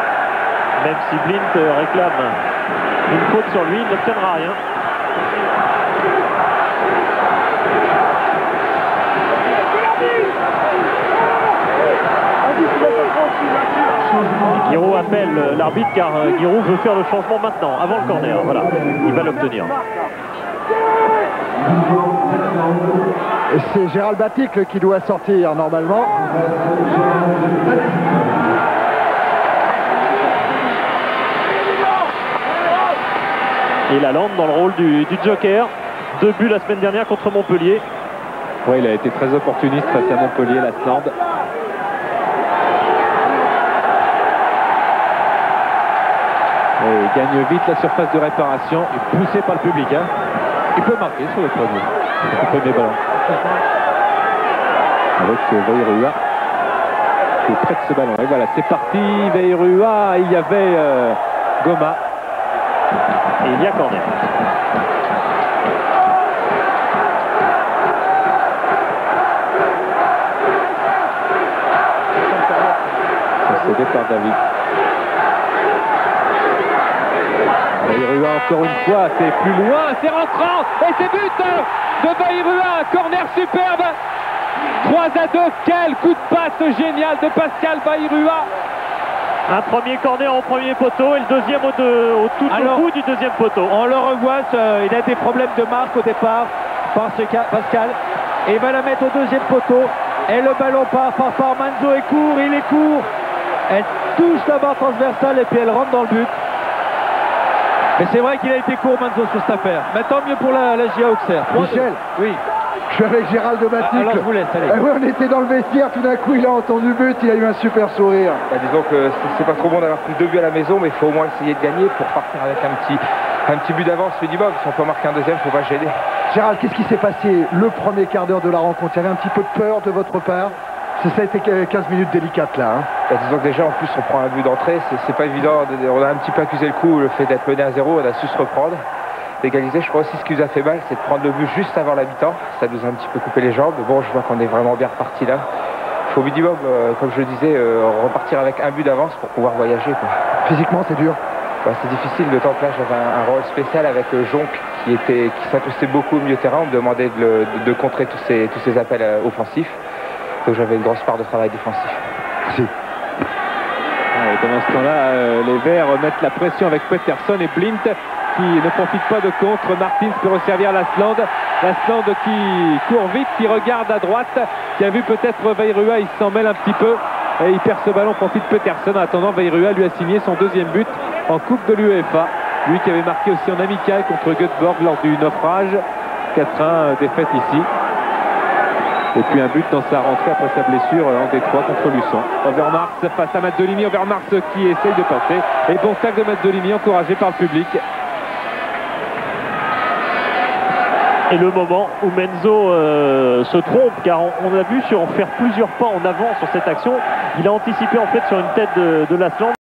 Même si Blint réclame une faute sur lui, il n'obtiendra rien. Giroud appelle l'arbitre car Giroud veut faire le changement maintenant, avant le corner. Voilà, il va l'obtenir. C'est Gérald Baticle qui doit sortir normalement. Et Lalande dans le rôle du joker. 2 buts la semaine dernière contre Montpellier. Oui, il a été très opportuniste face à Montpellier, Lasland. Il gagne vite la surface de réparation. Et poussé par le public. Hein. Il peut marquer sur le premier ballon. Avec Bayrua qui est près de ce ballon. Et voilà, c'est parti. Bayrua, il y avait Goma. Et il y a corner. C'est cédé par David. Bayrua encore une fois, c'est plus loin, c'est rentrant et c'est but de Bayrua, corner superbe. 3-2, quel coup de passe génial de Pascal Bayrua. Un premier corner au premier poteau et le deuxième au bout du deuxième poteau. On le revoit, il a des problèmes de marque au départ, Pascal, et il va la mettre au deuxième poteau. Et le ballon part par Manzo et court, il est court. Elle touche la barre transversale et puis elle rentre dans le but. Mais c'est vrai qu'il a été court Manzo sur cette affaire. Mais tant mieux pour la GIA Auxerre. Michel, oui. Je suis avec Gérald de Baticle. Alors je vous laisse, allez. Oui, on était dans le vestiaire, tout d'un coup il a entendu but, il a eu un super sourire. Disons que c'est pas trop bon d'avoir pris 2 buts à la maison, mais il faut au moins essayer de gagner pour partir avec un petit but d'avance minimum. Si on peut marquer un deuxième, il ne faut pas gêner. Gérald, qu'est-ce qui s'est passé le premier quart d'heure de la rencontre? Il y avait un petit peu de peur de votre part? Ça a été 15 minutes délicates là. Hein. Bah, disons que déjà en plus on prend un but d'entrée, c'est pas évident, on a un petit peu accusé le coup, le fait d'être mené à 0, on a su se reprendre. L'égalité, je crois aussi ce qui nous a fait mal, c'est de prendre le but juste avant la mi-temps, ça nous a un petit peu coupé les jambes, bon je vois qu'on est vraiment bien reparti là. Il faut au minimum, comme je le disais, repartir avec un but d'avance pour pouvoir voyager. Quoi. Physiquement c'est dur? Bah, c'est difficile, d'autant que là j'avais un rôle spécial avec Jonc qui s'incrustait beaucoup au milieu de terrain, on me demandait de contrer tous ces appels offensifs. Donc j'avais une grosse part de travail défensif. Merci. Et pendant ce temps-là, les Verts mettent la pression avec Peterson et Blint qui ne profite pas de contre. Martins peut resservir Lasland. Lasland qui court vite, qui regarde à droite, qui a vu peut-être Veyrua, il s'en mêle un petit peu et il perd ce ballon, profite Peterson. En attendant, Veyrua lui a signé son deuxième but en Coupe de l'UEFA. Lui qui avait marqué aussi en amical contre Göteborg lors du naufrage. 4-1 défaite ici. Et puis un but dans sa rentrée après sa blessure en Détroit contre Luçon. Overmars face à Matt Delimi. Overmars qui essaye de passer. Et bon tacle de Matt Delimi encouragé par le public. Et le moment où Menzo se trompe, car on a vu sur faire plusieurs pas en avant sur cette action. Il a anticipé en fait sur une tête de Lasland.